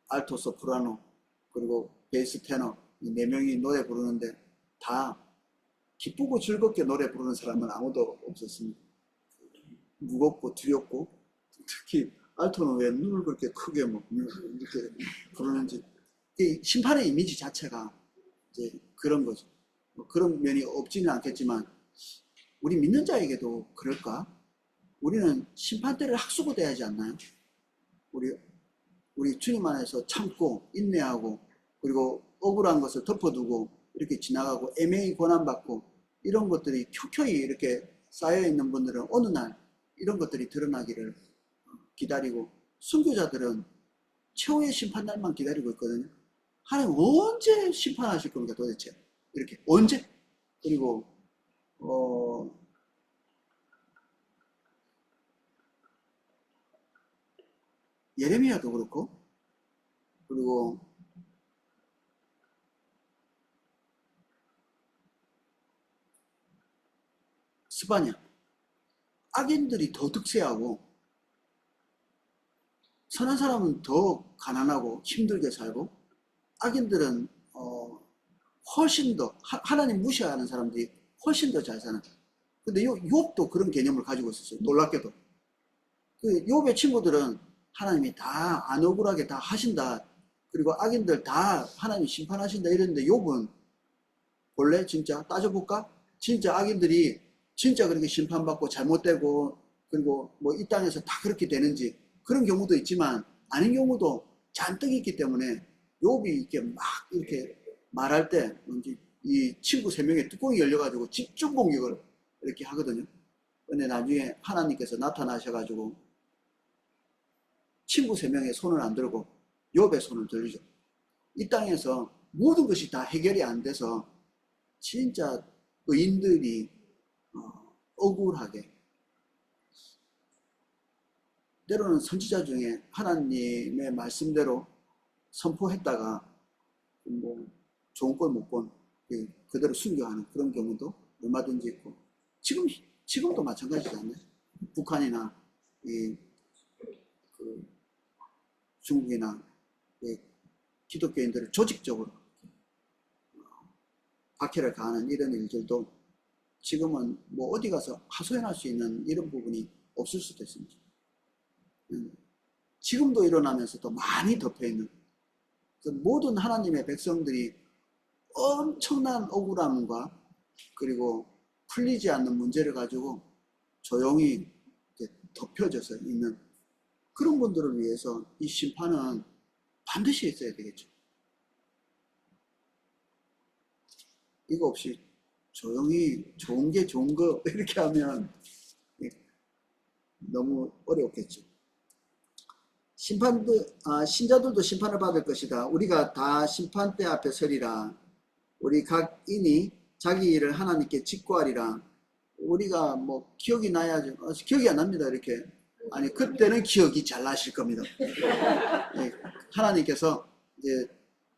알토 소프라노 그리고 베이스 테너 이 네 명이 노래 부르는데 다 기쁘고 즐겁게 노래 부르는 사람은 아무도 없었습니다. 무겁고 두렵고 특히 알토는 왜 눈을 그렇게 크게 뭐 이렇게 부르는지 이 심판의 이미지 자체가 이제 그런 거죠. 뭐 그런 면이 없지는 않겠지만 우리 믿는 자에게도 그럴까? 우리는 심판 때를 학수고대야 하지 않나요? 우리 주님 안에서 참고 인내하고 그리고 억울한 것을 덮어두고 이렇게 지나가고 애매히 고난받고 이런 것들이 켜켜이 이렇게 쌓여있는 분들은 어느 날 이런 것들이 드러나기를 기다리고 순교자들은 최후의 심판날만 기다리고 있거든요. 하나님 언제 심판하실 겁니까 도대체? 이렇게 언제? 그리고 예레미야도 그렇고 그리고 스바냐 악인들이 더 득세하고 선한 사람은 더 가난하고 힘들게 살고 악인들은 훨씬 더 하나님 무시하는 사람들이 훨씬 더 잘 사는. 근데 욥도 그런 개념을 가지고 있었어요. 놀랍게도 그 욥의 친구들은 하나님이 다 안 억울하게 다 하신다. 그리고 악인들 다 하나님이 심판하신다 이랬는데 욥은 본래 진짜 따져볼까? 진짜 악인들이 진짜 그렇게 심판받고 잘못되고 그리고 뭐 이 땅에서 다 그렇게 되는지 그런 경우도 있지만 아닌 경우도 잔뜩 있기 때문에 욥이 이렇게 막 이렇게 말할 때 이 친구 3명의 뚜껑이 열려가지고 집중 공격을 이렇게 하거든요. 근데 나중에 하나님께서 나타나셔가지고 친구 3명의 손을 안 들고 욥의 손을 들리죠. 이 땅에서 모든 것이 다 해결이 안 돼서 진짜 의인들이 억울하게, 때로는 선지자 중에 하나님의 말씀대로 선포했다가 뭐 좋은 걸 못 본 그대로 순교하는 그런 경우도 얼마든지 있고, 지금도 마찬가지지 않나요? 북한이나 그 중국이나 기독교인들을 조직적으로 박해를 가하는 이런 일들도 지금은 뭐 어디 가서 하소연할 수 있는 이런 부분이 없을 수도 있습니다. 지금도 일어나면서도 많이 덮여있는, 모든 하나님의 백성들이 엄청난 억울함과 그리고 풀리지 않는 문제를 가지고 조용히 덮여져서 있는 그런 분들을 위해서 이 심판은 반드시 있어야 되겠죠. 이거 없이 조용히 좋은 게 좋은 거 이렇게 하면 너무 어렵겠죠. 신자들도 심판을 받을 것이다. 우리가 다 심판대 앞에 서리라. 우리 각인이 자기 일을 하나님께 직고하리라. 우리가 뭐 기억이 나야죠. 기억이 안 납니다. 이렇게. 아니, 그때는 기억이 잘 나실 겁니다. 하나님께서 이제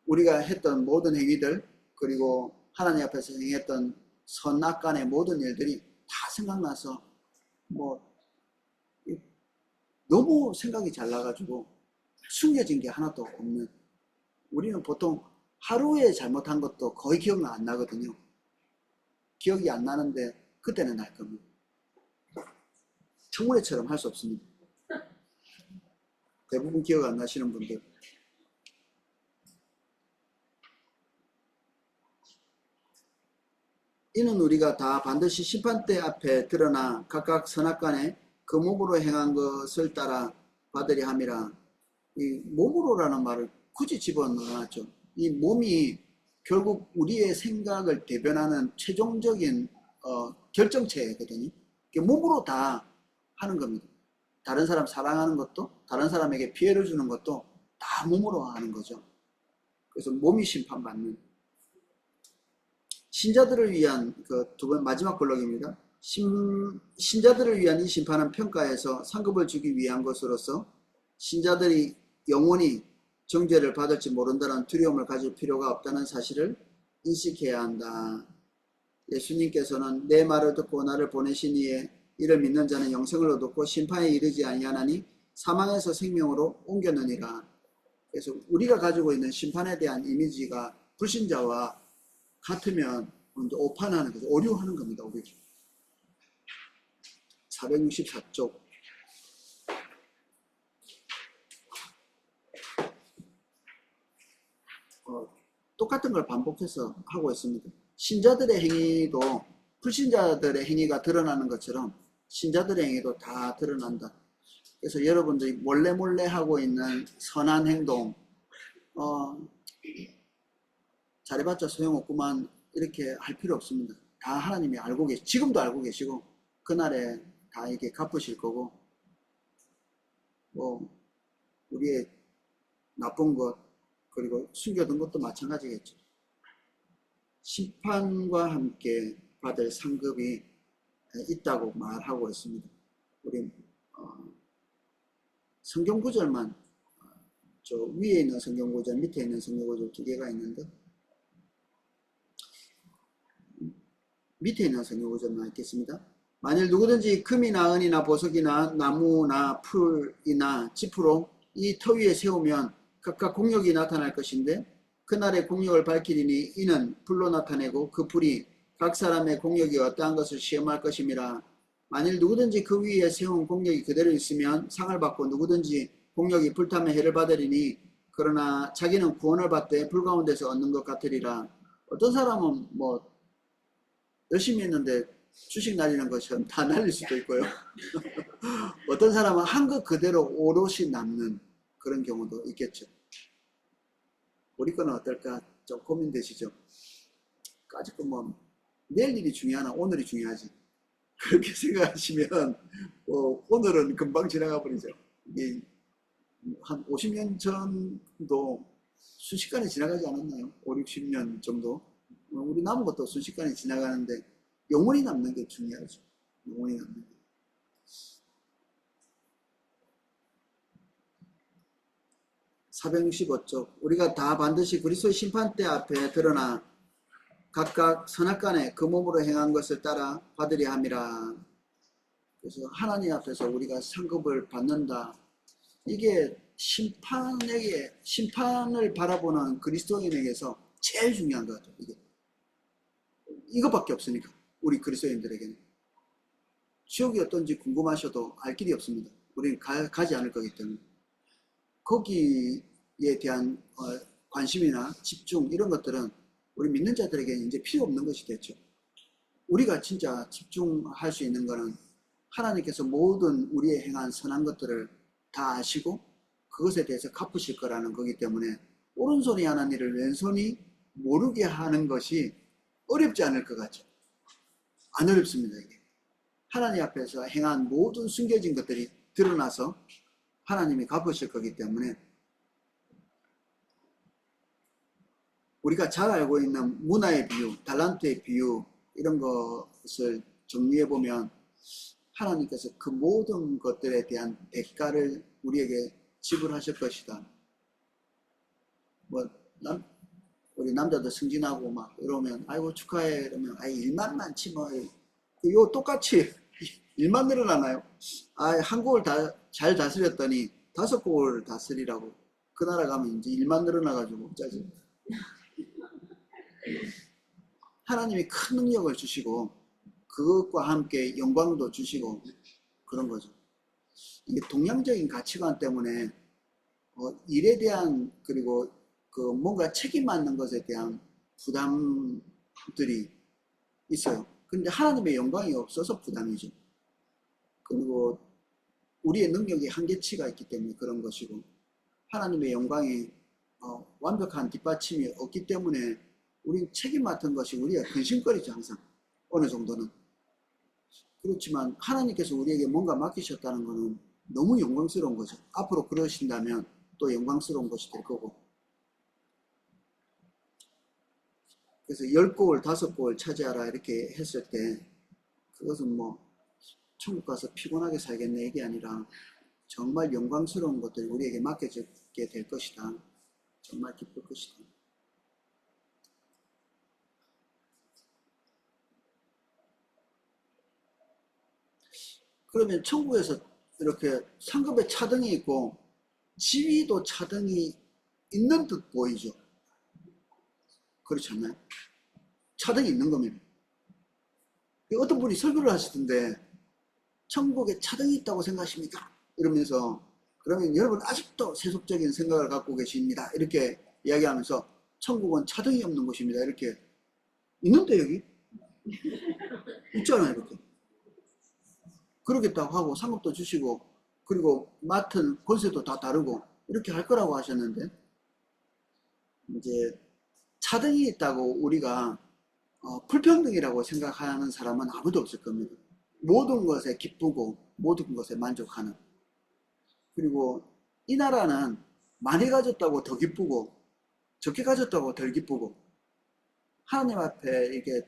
우리가 했던 모든 행위들, 그리고 하나님 앞에서 행했던 선악간의 모든 일들이 다 생각나서 뭐 너무 생각이 잘 나가지고 숨겨진 게 하나도 없는, 우리는 보통 하루에 잘못한 것도 거의 기억 안 나거든요. 기억이 안 나는데 그때는 날 겁니다. 청문회처럼 할 수 없습니다. 대부분 기억 안 나시는 분들. 이는 우리가 다 반드시 심판대 앞에 드러나 각각 선악간에 그 몸으로 행한 것을 따라 받으려 함이라. 이 몸으로라는 말을 굳이 집어넣어놨죠. 이 몸이 결국 우리의 생각을 대변하는 최종적인 결정체거든요. 몸으로 다 하는 겁니다. 다른 사람 사랑하는 것도, 다른 사람에게 피해를 주는 것도 다 몸으로 하는 거죠. 그래서 몸이 심판받는, 신자들을 위한 두 번 마지막 블록입니다. 신자들을 위한 이 심판은 평가에서 상급을 주기 위한 것으로서 신자들이 영원히 정죄를 받을지 모른다는 두려움을 가질 필요가 없다는 사실을 인식해야 한다. 예수님께서는 내 말을 듣고 나를 보내신 이에 이를 믿는 자는 영생을 얻었고 심판에 이르지 아니하나니 사망에서 생명으로 옮겼느니라. 그래서 우리가 가지고 있는 심판에 대한 이미지가 불신자와 같으면 오판하는 거죠. 오류하는 겁니다. 오류. 464쪽. 똑같은 걸 반복해서 하고 있습니다. 신자들의 행위도 불신자들의 행위가 드러나는 것처럼 신자들의 행위도 다 드러난다. 그래서 여러분들이 몰래 하고 있는 선한 행동, 잘해봤자 소용없구만 이렇게 할 필요 없습니다. 다 하나님이 알고 지금도 알고 계시고 그날에 다 이게 갚으실 거고, 뭐 우리의 나쁜 것 그리고 숨겨둔 것도 마찬가지겠죠. 심판과 함께 받을 상급이 있다고 말하고 있습니다. 우리 성경 구절만, 저 위에 있는 성경 구절, 밑에 있는 성경 구절 두 개가 있는데, 밑에 있는 성경 구절만 읽겠습니다. 만일 누구든지 금이나 은이나 보석이나 나무나 풀이나 짚으로 이 터 위에 세우면 각각 공력이 나타날 것인데 그날의 공력을 밝히리니 이는 불로 나타내고 그 불이 각 사람의 공력이 어떠한 것을 시험할 것임이라. 만일 누구든지 그 위에 세운 공력이 그대로 있으면 상을 받고 누구든지 공력이 불타며 해를 받으리니 그러나 자기는 구원을 받되 불 가운데서 얻는 것 같으리라. 어떤 사람은 뭐 열심히 했는데 주식 날리는 것처럼 다 날릴 수도 있고요. 어떤 사람은 한 것 그대로 오롯이 남는 그런 경우도 있겠죠. 우리 거는 어떨까 좀 고민되시죠? 까짓 뭐 내일 일이 중요하나 오늘이 중요하지, 그렇게 생각하시면 오늘은 금방 지나가 버리죠. 이게 한 50년 전도 순식간에 지나가지 않았나요? 5, 60년 정도. 우리 남은 것도 순식간에 지나가는데 영원히 남는 게 중요하죠. 영원히 남는 게. (465쪽) 우리가 다 반드시 그리스도의 심판대 앞에 드러나 각각 선악간에 그 몸으로 행한 것을 따라 받으려 함이라. 그래서 하나님 앞에서 우리가 상급을 받는다. 이게 심판을 바라보는 그리스도인에게서 제일 중요한 것 같아요. 이것밖에 없으니까 우리 그리스도인들에게는 지옥이 어떤지 궁금하셔도 알 길이 없습니다. 우리는 가지 않을 거기 때문에 거기에 대한 관심이나 집중 이런 것들은 우리 믿는 자들에게는 이제 필요 없는 것이 됐죠. 우리가 진짜 집중할 수 있는 것은 하나님께서 모든 우리의 행한 선한 것들을 다 아시고 그것에 대해서 갚으실 거라는 거기 때문에 오른손이 하는 일을 왼손이 모르게 하는 것이 어렵지 않을 것 같죠. 안 어렵습니다. 이게 하나님 앞에서 행한 모든 숨겨진 것들이 드러나서 하나님이 갚으실 거기 때문에 우리가 잘 알고 있는 문화의 비유, 달란트의 비유 이런 것을 정리해 보면 하나님께서 그 모든 것들에 대한 대가를 우리에게 지불하실 것이다. 우리 남자들 승진하고 막 이러면 아이고 축하해 이러면 일만 많지 뭐 이거 똑같이 일만 늘어나나요? 한 곡을 잘 다스렸더니 5곡을 다스리라고 그 나라 가면 이제 일만 늘어나가지고 짜증. 하나님이 큰 능력을 주시고 그것과 함께 영광도 주시고 그런 거죠. 이게 동양적인 가치관 때문에 일에 대한 그리고 그 뭔가 책임 맡는 것에 대한 부담들이 있어요. 근데 하나님의 영광이 없어서 부담이죠. 그리고 우리의 능력이 한계치가 있기 때문에 그런 것이고 하나님의 영광이 완벽한 뒷받침이 없기 때문에 우리 책임 맡은 것이 우리가 근심거리죠. 항상 어느 정도는. 그렇지만 하나님께서 우리에게 뭔가 맡기셨다는 것은 너무 영광스러운 거죠. 앞으로 그러신다면 또 영광스러운 것이 될 거고. 그래서 10곡을 5곡을 차지하라 이렇게 했을 때 그것은 뭐 천국 가서 피곤하게 살겠네 이게 아니라 정말 영광스러운 것들이 우리에게 맡겨지게 될 것이다. 정말 기쁠 것이다. 그러면 천국에서 이렇게 상급에 차등이 있고 지위도 차등이 있는 듯 보이죠. 그렇지 않나요? 차등이 있는 겁니다. 어떤 분이 설교를 하시던데 천국에 차등이 있다고 생각하십니까? 이러면서 그러면 여러분 아직도 세속적인 생각을 갖고 계십니다. 이렇게 이야기하면서 천국은 차등이 없는 곳입니다. 이렇게 있는데 여기? 있잖아요. 이렇게. 그러겠다고 하고 상급도 주시고 그리고 맡은 권세도 다 다르고 이렇게 할 거라고 하셨는데 이제 차등이 있다고 우리가 불평등이라고 생각하는 사람은 아무도 없을 겁니다. 모든 것에 기쁘고 모든 것에 만족하는. 그리고 이 나라는 많이 가졌다고 더 기쁘고 적게 가졌다고 덜 기쁘고 하나님 앞에 이게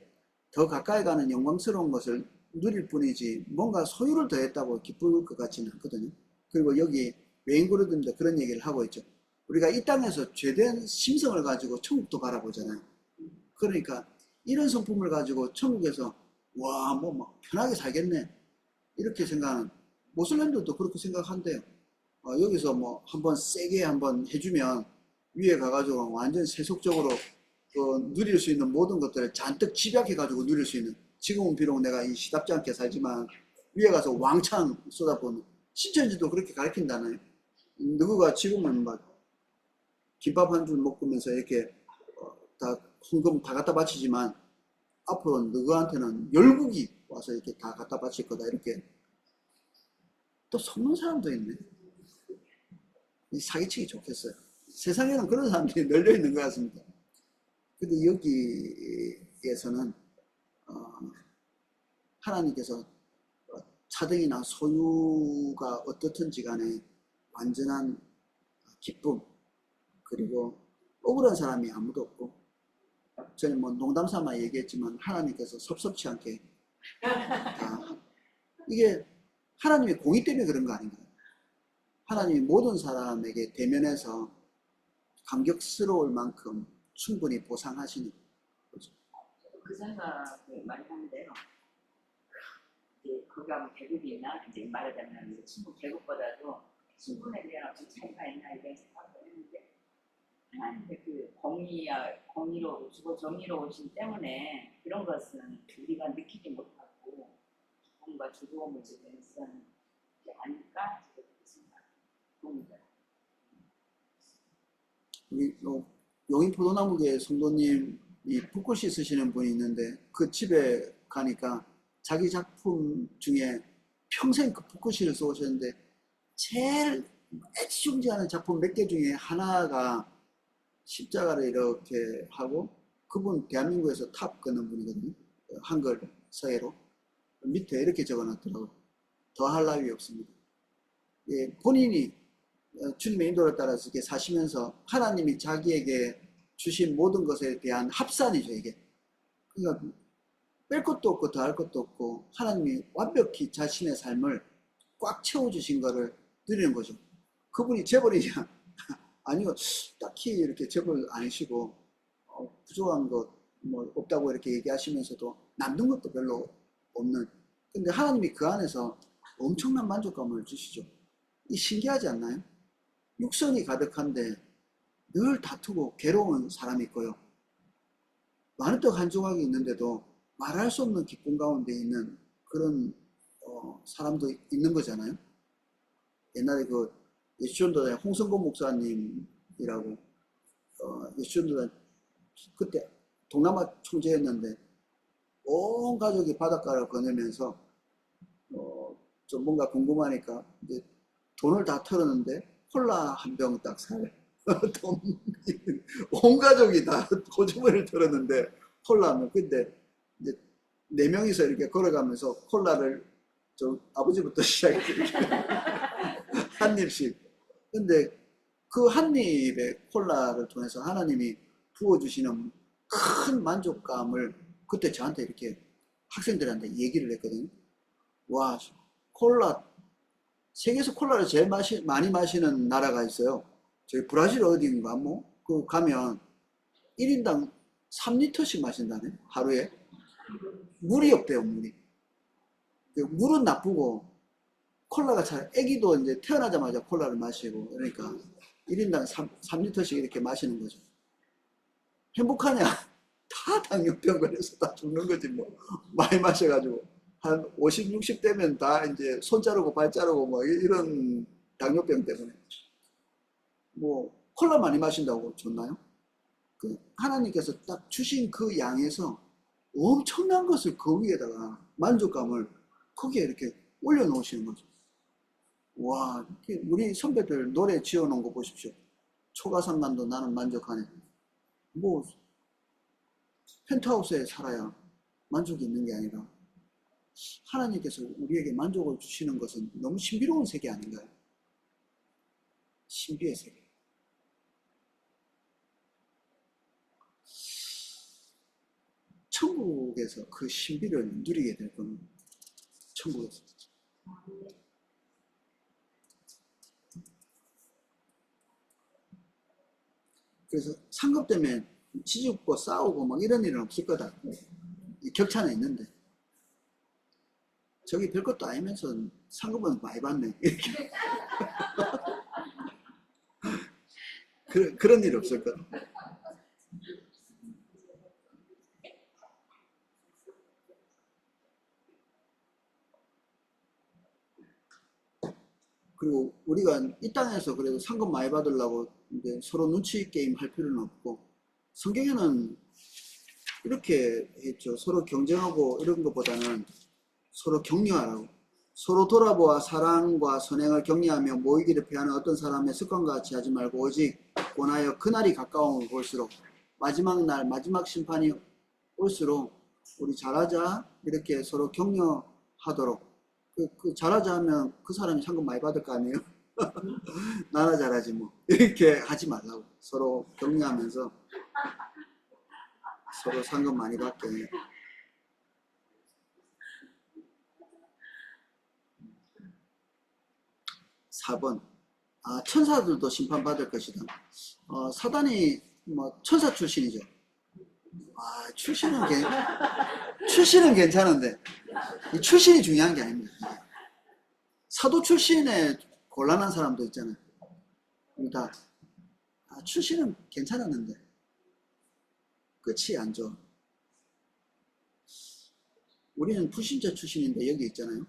더 가까이 가는 영광스러운 것을 누릴 뿐이지 뭔가 소유를 더했다고 기쁠 것 같지는 않거든요. 그리고 여기 외인그룹인데 그런 얘기를 하고 있죠. 우리가 이 땅에서 죄된 심성을 가지고 천국도 바라보잖아요. 그러니까 이런 성품을 가지고 천국에서 와 뭐 편하게 살겠네 이렇게 생각하는 모슬렘들도 그렇게 생각한대요. 여기서 뭐 한번 세게 한번 해주면 위에 가가지고 완전 세속적으로 누릴 수 있는 모든 것들을 잔뜩 집약해가지고 누릴 수 있는, 지금은 비록 내가 이 시답지 않게 살지만 위에 가서 왕창 쏟아부는, 신천지도 그렇게 가르친다나요? 누구가 지금은 막 김밥 한 줄 먹으면서 이렇게 다 헌금 다 갖다 바치지만 앞으로 누구한테는 열국이 와서 이렇게 다 갖다 바칠 거다 이렇게 또 속는 사람도 있네. 이 사기치기 좋겠어요. 세상에는 그런 사람들이 널려 있는 것 같습니다. 근데 여기에서는 하나님께서 차등이나 소유가 어떻든지 간에 완전한 기쁨, 그리고 억울한 사람이 아무도 없고 저는 뭐 농담 삼아 얘기했지만 하나님께서 섭섭치 않게 다 이게 하나님의 공의 때문에 그런 거 아닌가요? 하나님이 모든 사람에게 대면해서 감격스러울 만큼 충분히 보상하시는 거죠. 그 생각을 많이 하는데요. 이제 거기 가면 계급이나 이제 말하자면 친구 계급보다도 친분에 대한 어떤 차이가 있나 이런 생각을 했는데 하나님의 그 공의로 주고 정의로우신 때문에 그런 것은 우리가 느끼지 못하고 기쁨과 즐거움을 주는 것은 아닐까 그렇게 생각합니다. 우리 용인 포도나무교회 성도님이 붓글씨 쓰시는 분이 있는데 그 집에 가니까 자기 작품 중에 평생 그 붓글씨를 써오셨는데 제일 애지중지하는 작품 몇 개 중에 하나가 십자가를 이렇게 하고 그분 대한민국에서 탑 끄는 분이거든요. 한글 서예로 밑에 이렇게 적어놨더라고요. 더 할 나위 없습니다. 예, 본인이 주님의 인도를 따라서 이렇게 사시면서 하나님이 자기에게 주신 모든 것에 대한 합산이죠, 이게. 그러니까 뺄 것도 없고 더할 것도 없고 하나님이 완벽히 자신의 삶을 꽉 채워주신 거를 누리는 거죠. 그분이 재벌이냐? 아니요, 딱히 이렇게 재벌 아니시고 부족한 것 뭐 없다고 이렇게 얘기하시면서도 남는 것도 별로 없는. 근데 하나님이 그 안에서 엄청난 만족감을 주시죠. 이 신기하지 않나요? 육선이 가득한데 늘 다투고 괴로운 사람이 있고요. 많은 떡 한 조각이 있는데도 말할 수 없는 기쁨 가운데 있는 그런 사람도 있는 거잖아요. 옛날에 그 예수전도단의 홍성곤 목사님이라고 예수전도단 그때 동남아 총재였는데 온 가족이 바닷가를 거닐면서 좀 뭔가 궁금하니까 이제 돈을 다 털었는데 콜라 한 병 딱 사요. 온 가족이 다 고주머니를 털었는데 콜라 한 병. 근데 이제 네 명이서 이렇게 걸어가면서 콜라를 좀 아버지부터 시작해서 한 입씩. 근데 그 한 입의 콜라를 통해서 하나님이 부어주시는 큰 만족감을 그때 저한테 이렇게 학생들한테 얘기를 했거든요. 와, 콜라, 세계에서 콜라를 제일 많이 마시는 나라가 있어요. 저희 브라질 어디인가 뭐, 그 가면 1인당 3리터씩 마신다네, 하루에. 물이 없대요, 물이. 물은 나쁘고, 콜라가 잘, 애기도 이제 태어나자마자 콜라를 마시고, 그러니까 1인당 3리터씩 이렇게 마시는 거죠. 행복하냐? 다 당뇨병 걸려서 다 죽는 거지, 뭐. 많이 마셔가지고. 한 50, 60 되면 다 이제 손 자르고 발 자르고 뭐 이런 당뇨병 때문에. 뭐, 콜라 많이 마신다고 좋나요? 그 하나님께서 딱 주신 그 양에서 엄청난 것을 그 위에다가 만족감을 거기에 이렇게 올려놓으시는 거죠. 와, 우리 선배들 노래 지어놓은 거 보십시오. 초가상간도 나는 만족하네. 뭐, 펜트하우스에 살아야 만족이 있는 게 아니라 하나님께서 우리에게 만족을 주시는 것은 너무 신비로운 세계 아닌가요? 신비의 세계. 천국에서 그 신비를 누리게 될 겁니다. 천국에서. 그래서 상급 때문에 지죽고 싸우고 막 이런 일은 없을 거다. 격차는 있는데. 저기 별것도 아니면서 상급은 많이 받네. 이렇게. 그런 일 없을 거다. 그리고 우리가 이 땅에서 그래도 상급 많이 받으려고 이제 서로 눈치 게임 할 필요는 없고, 성경에는 이렇게 했죠. 서로 경쟁하고 이런 것보다는 서로 격려하라고. 서로 돌아보아 사랑과 선행을 격려하며 모이기를 피하는 어떤 사람의 습관과 같이 하지 말고 오직 원하여 그날이 가까움을 볼수록 마지막 날 마지막 심판이 올수록 우리 잘하자 이렇게 서로 격려하도록. 그 잘하자 하면 그 사람이 상금 많이 받을 거 아니에요? 나나 잘하지 뭐 이렇게 하지 말라고. 서로 격려하면서 서로 상금 많이 받게. 4번. 천사들도 심판받을 것이다. 사단이 뭐 천사 출신이죠. 출신은 괜찮은데 이 출신이 중요한 게 아닙니다. 사도 출신에 곤란한 사람도 있잖아요. 그러니까 출신은 괜찮았는데 끝이 안 좋아. 우리는 불신자 출신인데 여기 있잖아요.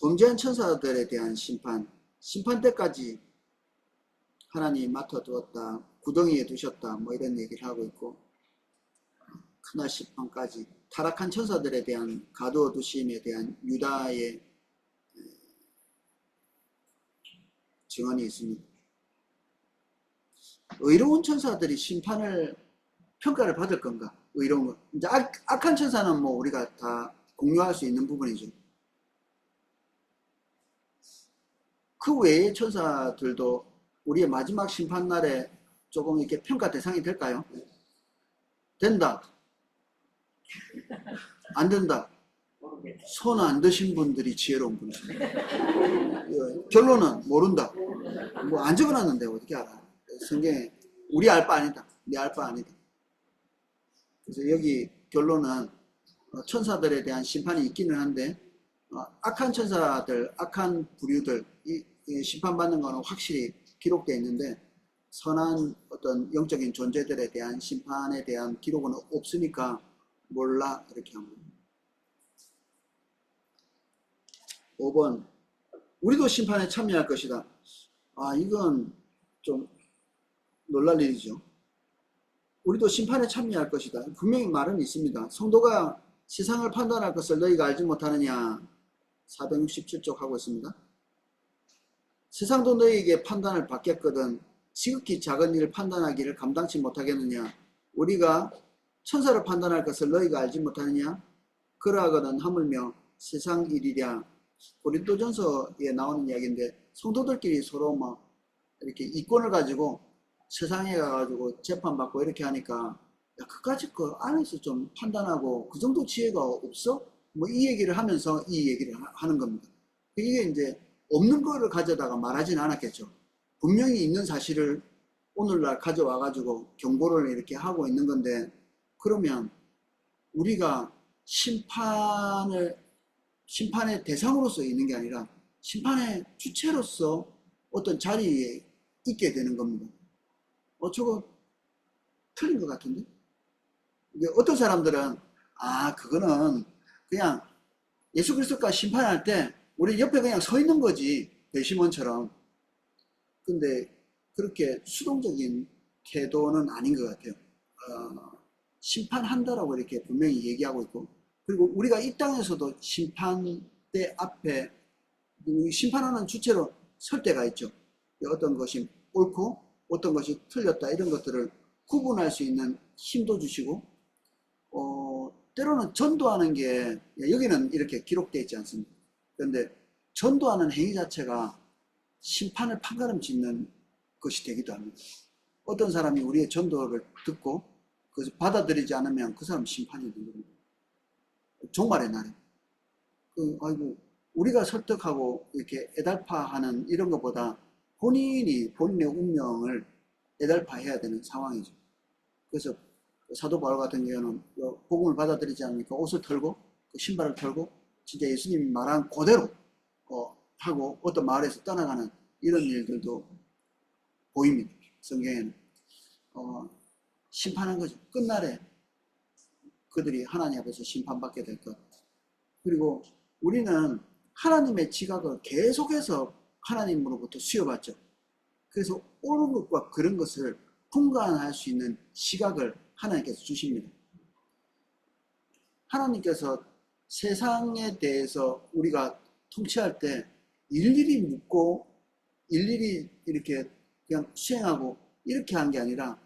범죄한 천사들에 대한 심판 때까지 하나님 맡아두었다, 구덩이에 두셨다, 뭐 이런 얘기를 하고 있고, 그날 심판까지 타락한 천사들에 대한 가두어 두심에 대한 유다의 증언이 있습니다. 의로운 천사들이 심판을 평가를 받을 건가? 의로운 거. 이제 악한 천사는 뭐 우리가 다 공유할 수 있는 부분이죠. 그 외의 천사들도 우리의 마지막 심판날에 조금 이렇게 평가 대상이 될까요? 된다. 안 된다. 손 안 드신 분들이 지혜로운 분이죠. 결론은 모른다. 뭐 안 적어놨는데 어떻게 알아? 성경에 우리 알 바 아니다. 네 알 바 아니다. 그래서 여기 결론은 천사들에 대한 심판이 있기는 한데 악한 천사들, 악한 부류들 이 심판받는 거는 확실히 기록되어 있는데 선한 어떤 영적인 존재들에 대한 심판에 대한 기록은 없으니까 몰라 이렇게 합니다. 5번 우리도 심판에 참여할 것이다. 이건 좀 놀랄 일이죠. 우리도 심판에 참여할 것이다. 분명히 말은 있습니다. 성도가 세상을 판단할 것을 너희가 알지 못하느냐 467쪽 하고 있습니다. 세상도 너희에게 판단을 받겠거든 지극히 작은 일을 판단하기를 감당치 못하겠느냐. 우리가 천사를 판단할 것을 너희가 알지 못하느냐. 그러하거든 하물며 세상 일이랴. 고린도전서에 나오는 이야기인데 성도들끼리 서로 막 이렇게 이권을 가지고 세상에 가가지고 재판받고 이렇게 하니까 야 그까짓 거 안에서 좀 판단하고 그 정도 지혜가 없어? 뭐 이 얘기를 하면서 이 얘기를 하는 겁니다. 이게 이제 없는 거를 가져다가 말하진 않았겠죠. 분명히 있는 사실을 오늘날 가져와 가지고 경고를 이렇게 하고 있는 건데 그러면 우리가 심판의 대상으로서 있는 게 아니라 심판의 주체로서 어떤 자리에 있게 되는 겁니다. 저거 틀린 것 같은데? 어떤 사람들은 그거는 그냥 예수 그리스도가 심판할 때 우리 옆에 그냥 서 있는 거지 배심원처럼. 근데 그렇게 수동적인 태도는 아닌 것 같아요. 심판한다라고 이렇게 분명히 얘기하고 있고 그리고 우리가 이 땅에서도 심판대 앞에 심판하는 주체로 설 때가 있죠. 어떤 것이 옳고 어떤 것이 틀렸다 이런 것들을 구분할 수 있는 힘도 주시고 때로는 전도하는 게 여기는 이렇게 기록되어 있지 않습니다. 그런데 전도하는 행위 자체가 심판을 판가름 짓는 것이 되기도 합니다. 어떤 사람이 우리의 전도를 듣고 그것을 받아들이지 않으면 그 사람 심판이 되는 겁니다. 종말의 날에 우리가 설득하고 이렇게 애달파하는 이런 것보다 본인의 운명을 애달파해야 되는 상황이죠. 그래서 사도 바울 같은 경우는 복음을 받아들이지 않으니까 옷을 털고 신발을 털고 진짜 예수님이 말한 그대로 하고 어떤 마을에서 떠나가는 이런 일들도 보입니다. 성경에는 심판한 거죠. 끝날에 그들이 하나님 앞에서 심판받게 될 것. 그리고 우리는 하나님의 지각을 계속해서 하나님으로부터 수여받죠. 그래서 옳은 것과 그런 것을 분간할 수 있는 시각을 하나님께서 주십니다. 하나님께서 세상에 대해서 우리가 통치할 때 일일이 묻고 일일이 이렇게 그냥 수행하고 이렇게 한 게 아니라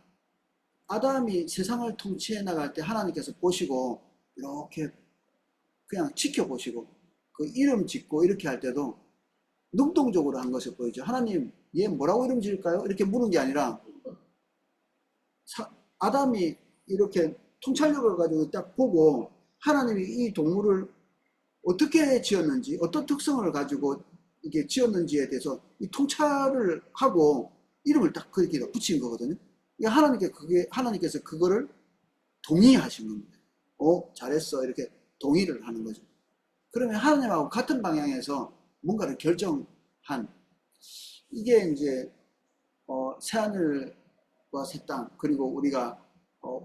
아담이 세상을 통치해 나갈 때 하나님께서 보시고 이렇게 그냥 지켜보시고 그 이름 짓고 이렇게 할 때도 능동적으로 한 것을 보이죠. 하나님 얘 뭐라고 이름 지을까요? 이렇게 물은 게 아니라 아담이 이렇게 통찰력을 가지고 딱 보고 하나님이 이 동물을 어떻게 지었는지, 어떤 특성을 가지고 이게 지었는지에 대해서 이 통찰을 하고 이름을 딱 거기다 붙인 거거든요. 그러니까 하나님께서 그거를 동의하신 겁니다. 잘했어. 이렇게 동의를 하는 거죠. 그러면 하나님하고 같은 방향에서 뭔가를 결정한, 이게 이제 새하늘과 새 땅, 그리고 우리가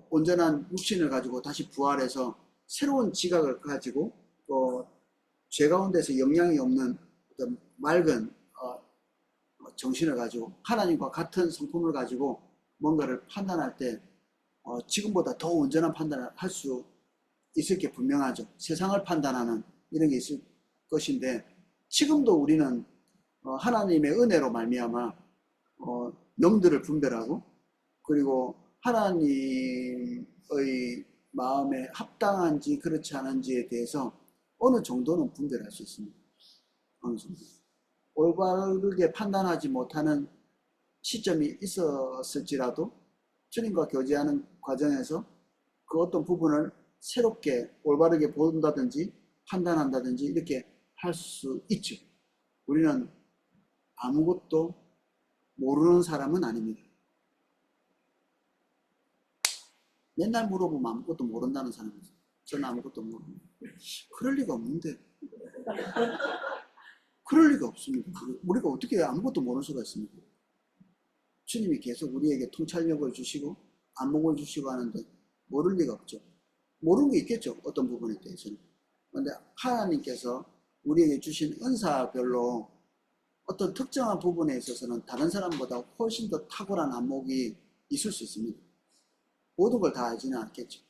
온전한 육신을 가지고 다시 부활해서 새로운 지각을 가지고 죄 가운데서 영향이 없는 어떤 맑은 정신을 가지고 하나님과 같은 성품을 가지고 뭔가를 판단할 때 지금보다 더 온전한 판단을 할 수 있을 게 분명하죠. 세상을 판단하는 이런 게 있을 것인데, 지금도 우리는 하나님의 은혜로 말미암아 영들을 분별하고, 그리고 하나님의 마음에 합당한지 그렇지 않은지에 대해서 어느 정도는 분별할 수 있습니다. 어느 정도. 올바르게 판단하지 못하는 시점이 있었을지라도 주님과 교제하는 과정에서 그 어떤 부분을 새롭게 올바르게 본다든지 판단한다든지 이렇게 할 수 있죠. 우리는 아무것도 모르는 사람은 아닙니다. 맨날 물어보면 아무것도 모른다는 사람이죠. 저는 아무것도 모릅니다. 그럴 리가 없는데. 그럴 리가 없습니다. 우리가 어떻게 아무것도 모를 수가 있습니까? 주님이 계속 우리에게 통찰력을 주시고 안목을 주시고 하는데 모를 리가 없죠. 모르는 게 있겠죠. 어떤 부분에 대해서는. 그런데 하나님께서 우리에게 주신 은사별로 어떤 특정한 부분에 있어서는 다른 사람보다 훨씬 더 탁월한 안목이 있을 수 있습니다. 모든 걸 다 알지는 않겠죠.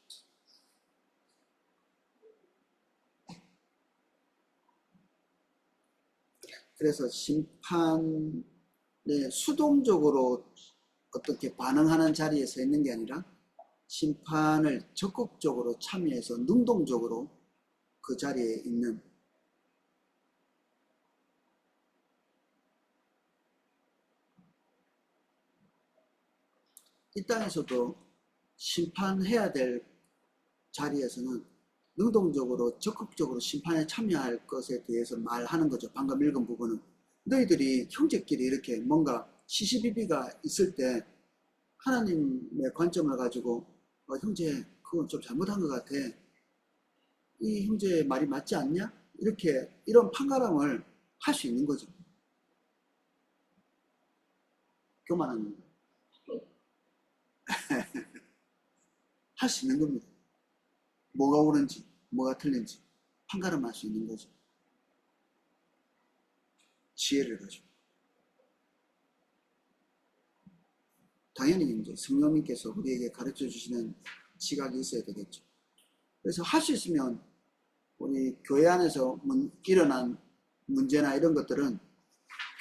그래서 심판에 수동적으로 어떻게 반응하는 자리에 서 있는 게 아니라 심판을 적극적으로 참여해서 능동적으로 그 자리에 있는, 이 땅에서도 심판해야 될 자리에서는 능동적으로 적극적으로 심판에 참여할 것에 대해서 말하는 거죠. 방금 읽은 부분은 너희들이 형제끼리 이렇게 뭔가 시시비비가 있을 때 하나님의 관점을 가지고 형제 그건 좀 잘못한 것 같아, 이 형제의 말이 맞지 않냐, 이런 판가름을 할 수 있는 거죠. 교만한 할 수 있는 겁니다. 뭐가 옳은지 뭐가 틀린지 판가름할 수 있는 거죠. 지혜를 가지고. 당연히 이제 성령님께서 우리에게 가르쳐 주시는 지각이 있어야 되겠죠. 그래서 할 수 있으면 우리 교회 안에서 일어난 문제나 이런 것들은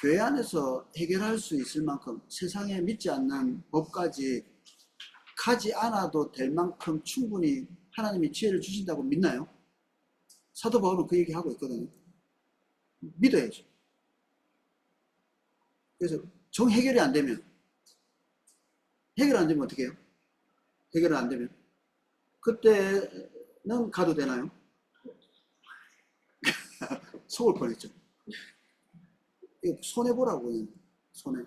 교회 안에서 해결할 수 있을 만큼 세상에 믿지 않는 법까지 가지 않아도 될 만큼 충분히 하나님이 지혜를 주신다고 믿나요? 사도 바울은 그 얘기하고 있거든요. 믿어야죠. 그래서 정 해결이 안 되면 어떻게 해요? 해결이 안 되면 그때는 가도 되나요? 속을 뻔했죠. 손해보라고요. 손해.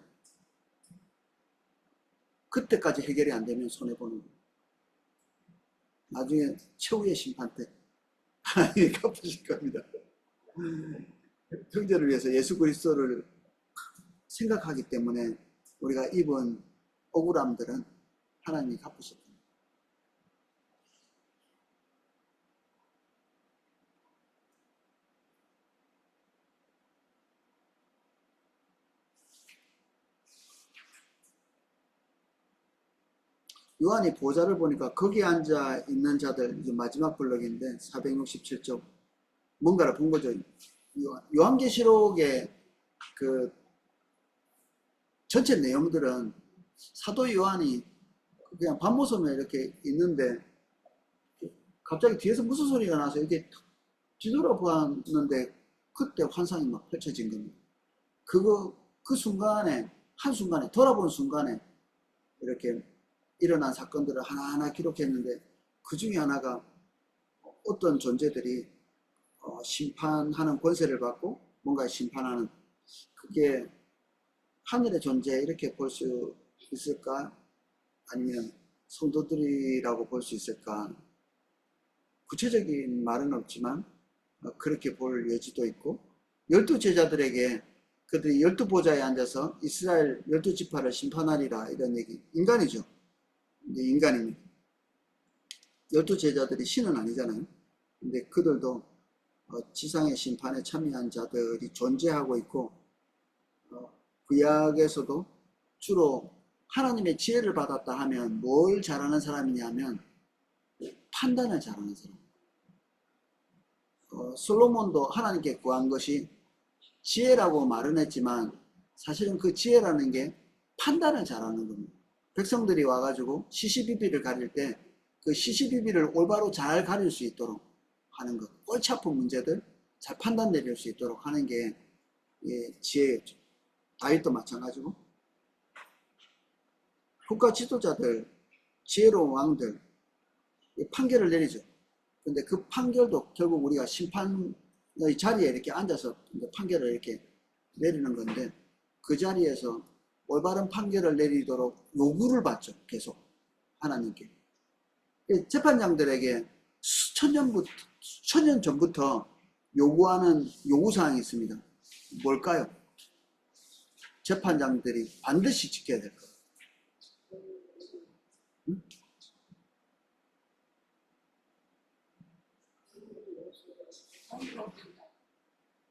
그때까지 해결이 안 되면 손해보는 거예요. 나중에 최후의 심판 때 하나님이 갚으실 겁니다. 형제를 위해서 예수 그리스도를 생각하기 때문에 우리가 입은 억울함들은 하나님이 갚으실 겁니다. 요한이 보좌를 보니까 거기 앉아 있는 자들, 이제 마지막 블럭인데 467쪽 뭔가를 본 거죠. 요한계시록의 그 전체 내용들은 사도 요한이 그냥 밤모섬에 이렇게 있는데 갑자기 뒤에서 무슨 소리가 나서 이렇게 뒤돌아보았는데 그때 환상이 막 펼쳐진 겁니다. 그 순간에, 한순간에, 돌아본 순간에 이렇게 일어난 사건들을 하나하나 기록했는데 그 중에 하나가 어떤 존재들이 심판하는 권세를 받고 뭔가 심판하는, 그게 하늘의 존재 이렇게 볼 수 있을까? 아니면 성도들이라고 볼 수 있을까? 구체적인 말은 없지만 그렇게 볼 여지도 있고, 12제자들에게 그들이 12보좌에 앉아서 이스라엘 12지파를 심판하리라 이런 얘기, 인간이죠. 근데 인간입니다. 12제자들이 신은 아니잖아요. 근데 그들도 지상의 심판에 참여한 자들이 존재하고 있고, 구약에서도 주로 하나님의 지혜를 받았다 하면 뭘 잘하는 사람이냐면 판단을 잘하는 사람. 솔로몬도 하나님께 구한 것이 지혜라고 말은 했지만 사실은 그 지혜라는 게 판단을 잘하는 겁니다. 백성들이 와가지고 시시비비를 가릴 때 그 시시비비를 올바로 잘 가릴 수 있도록 하는 것, 골치 아픈 문제들 잘 판단 내릴 수 있도록 하는 게 지혜였죠. 다윗도 마찬가지고, 국가 지도자들, 지혜로운 왕들 판결을 내리죠. 근데 그 판결도 결국 우리가 심판의 자리에 이렇게 앉아서 판결을 이렇게 내리는 건데, 그 자리에서 올바른 판결을 내리도록 요구를 받죠. 계속 하나님께. 재판장들에게 수천 년 전부터 요구하는 요구사항이 있습니다. 뭘까요? 재판장들이 반드시 지켜야 될 것. 응?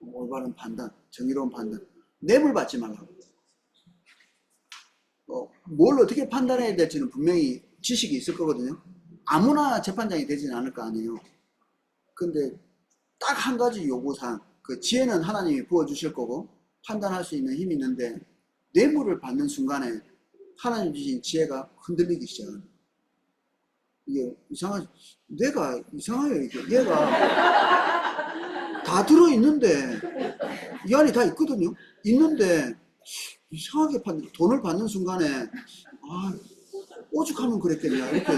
올바른 판단, 정의로운 판단. 뇌물 받지 말라고. 뭘 어떻게 판단해야 될지는 분명히 지식이 있을 거거든요. 아무나 재판장이 되지는 않을 거 아니에요. 근데 딱 한 가지 요구사항, 그 지혜는 하나님이 부어주실 거고 판단할 수 있는 힘이 있는데, 뇌물을 받는 순간에 하나님 주신 지혜가 흔들리기 시작합니다. 이게 뇌가 이상해요. 얘가 다 들어있는데, 이 안에 다 있거든요. 있는데 이상하게 돈을 받는 순간에 오죽하면 그랬겠냐 이렇게.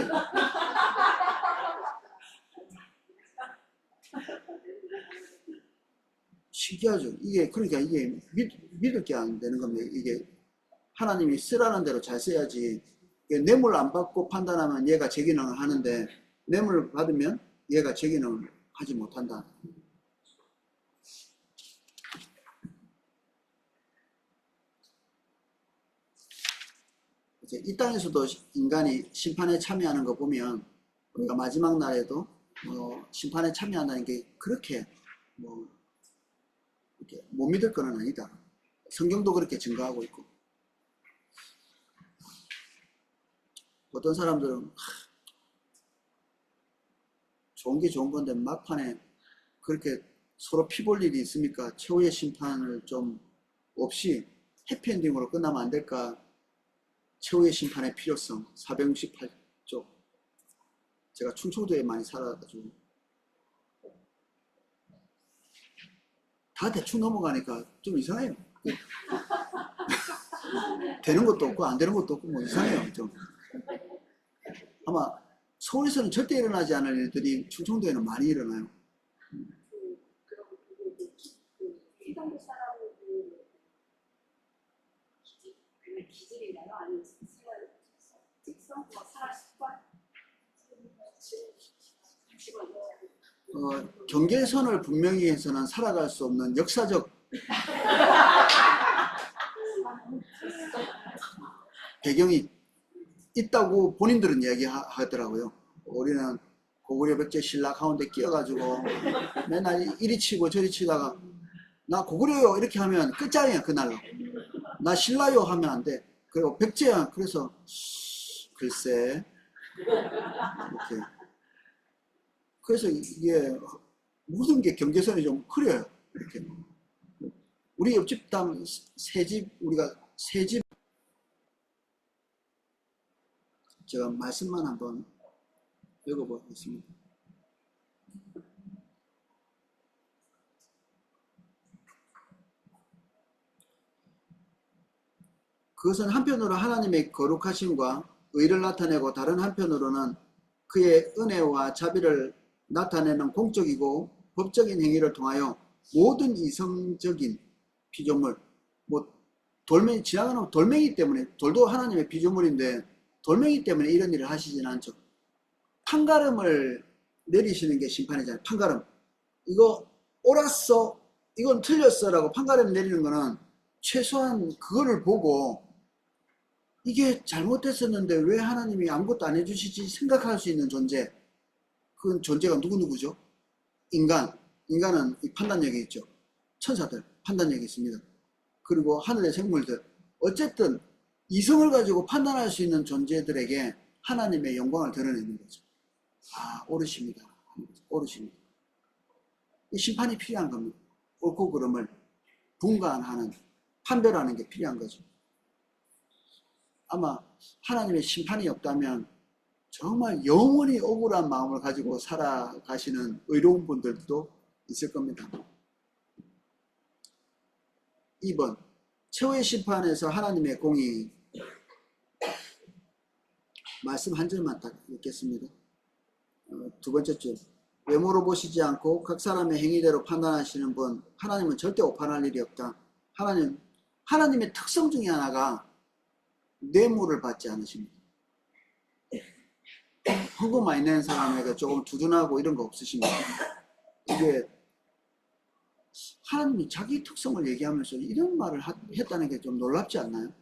신기하죠. 그러니까 이게 믿을 게 안 되는 겁니다. 이게 하나님이 쓰라는 대로 잘 써야지. 뇌물 안 받고 판단하면 얘가 제 기능을 하는데, 뇌물 받으면 얘가 제 기능을 하지 못한다. 이제 이 땅에서도 인간이 심판에 참여하는 거 보면 우리가 마지막 날에도 심판에 참여한다는 게 그렇게 이렇게 못 믿을 거는 아니다. 성경도 그렇게 증거하고 있고, 어떤 사람들은 좋은 게 좋은 건데 막판에 그렇게 서로 피 볼 일이 있습니까? 최후의 심판을 좀 없이 해피엔딩으로 끝나면 안 될까? 최후의 심판의 필요성, 468쪽. 제가 충청도에 많이 살아가지고 다 대충 넘어가니까 좀 이상해요. 되는 것도 없고 안 되는 것도 없고 뭐 이상해요. 좀. 아마 서울에서는 절대 일어나지 않을 일들이 충청도에는 많이 일어나요. 해당도 사람들 기질이나요? 아니면 생활 특성, 생활 습관? 경계선을 분명히 해서는 살아갈 수 없는 역사적 배경이 있다고 본인들은 이야기하더라고요. 우리는 고구려 백제 신라 가운데 끼어가지고 맨날 이리 치고 저리 치다가 나 고구려요 이렇게 하면 끝장이야. 그날로. 나 신라요 하면 안 돼. 그리고 백제야. 그래서 글쎄 이렇게. 그래서 이게 모든 게 경계선이 좀 흐려요. 이렇게. 우리 옆집 땅 우리가 세 집, 제가 말씀만 한번 읽어보겠습니다. 그것은 한편으로 하나님의 거룩하심과 의를 나타내고 다른 한편으로는 그의 은혜와 자비를 나타내는 공적이고 법적인 행위를 통하여 모든 이성적인 피조물, 뭐 돌멩이 지나가는 돌멩이 때문에, 돌도 하나님의 피조물인데 돌멩이 때문에 이런 일을 하시진 않죠. 판가름을 내리시는 게 심판이잖아요. 판가름. 이거 옳았어, 이건 틀렸어 라고 판가름 내리는 거는 최소한 그거를 보고 이게 잘못됐었는데 왜 하나님이 아무것도 안 해주시지 생각할 수 있는 존재. 그 존재가 누구누구죠? 인간은 이 판단력이 있죠. 천사들 판단력이 있습니다. 그리고 하늘의 생물들, 어쨌든 이성을 가지고 판단할 수 있는 존재들에게 하나님의 영광을 드러내는 거죠. 아, 옳으십니다. 옳으십니다. 이 심판이 필요한 겁니다. 옳고 그름을 분간하는, 판별하는 게 필요한 거죠. 아마 하나님의 심판이 없다면 정말 영원히 억울한 마음을 가지고 살아가시는 의로운 분들도 있을 겁니다. 2번, 최후의 심판에서 하나님의 공의. 말씀 한 절만 딱 읽겠습니다. 두 번째 줄. 외모로 보시지 않고 각 사람의 행위대로 판단하시는 분, 하나님은 절대 오판할 일이 없다. 하나님의 특성 중에 하나가 뇌물을 받지 않으십니다. 헌금 많이 내는 사람에게 조금 두둔하고 이런 거 없으십니다. 이게 하나님이 자기 특성을 얘기하면서 이런 말을 했다는 게 좀 놀랍지 않나요?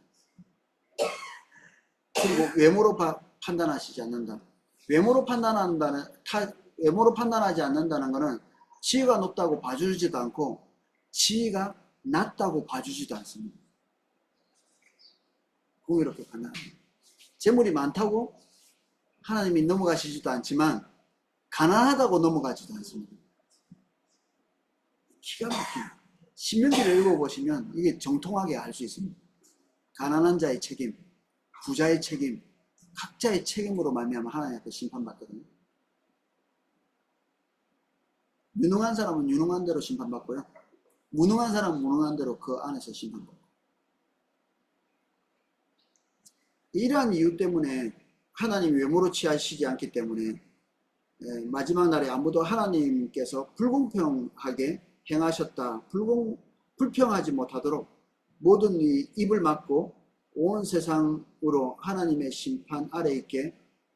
그리고 외모로 판단하시지 않는다. 외모로 판단하지 않는다는 것은 지위가 높다고 봐주지도 않고 지위가 낮다고 봐주지도 않습니다. 공의롭게 판단합니다. 재물이 많다고 하나님이 넘어가시지도 않지만 가난하다고 넘어가지도 않습니다. 기가 막힙니다. 신명기를 읽어보시면 이게 정통하게 알 수 있습니다. 가난한 자의 책임, 부자의 책임, 각자의 책임으로 말미암아 하나님 앞에 심판받거든요. 유능한 사람은 유능한 대로 심판받고요. 무능한 사람은 무능한 대로 그 안에서 심판받고. 이러한 이유 때문에 하나님이 외모로 취하시지 않기 때문에 마지막 날에 아무도 하나님께서 불공평하게 행하셨다, 불평하지 못하도록 모든 이 입을 막고 온 세상으로 하나님의 심판 아래 있게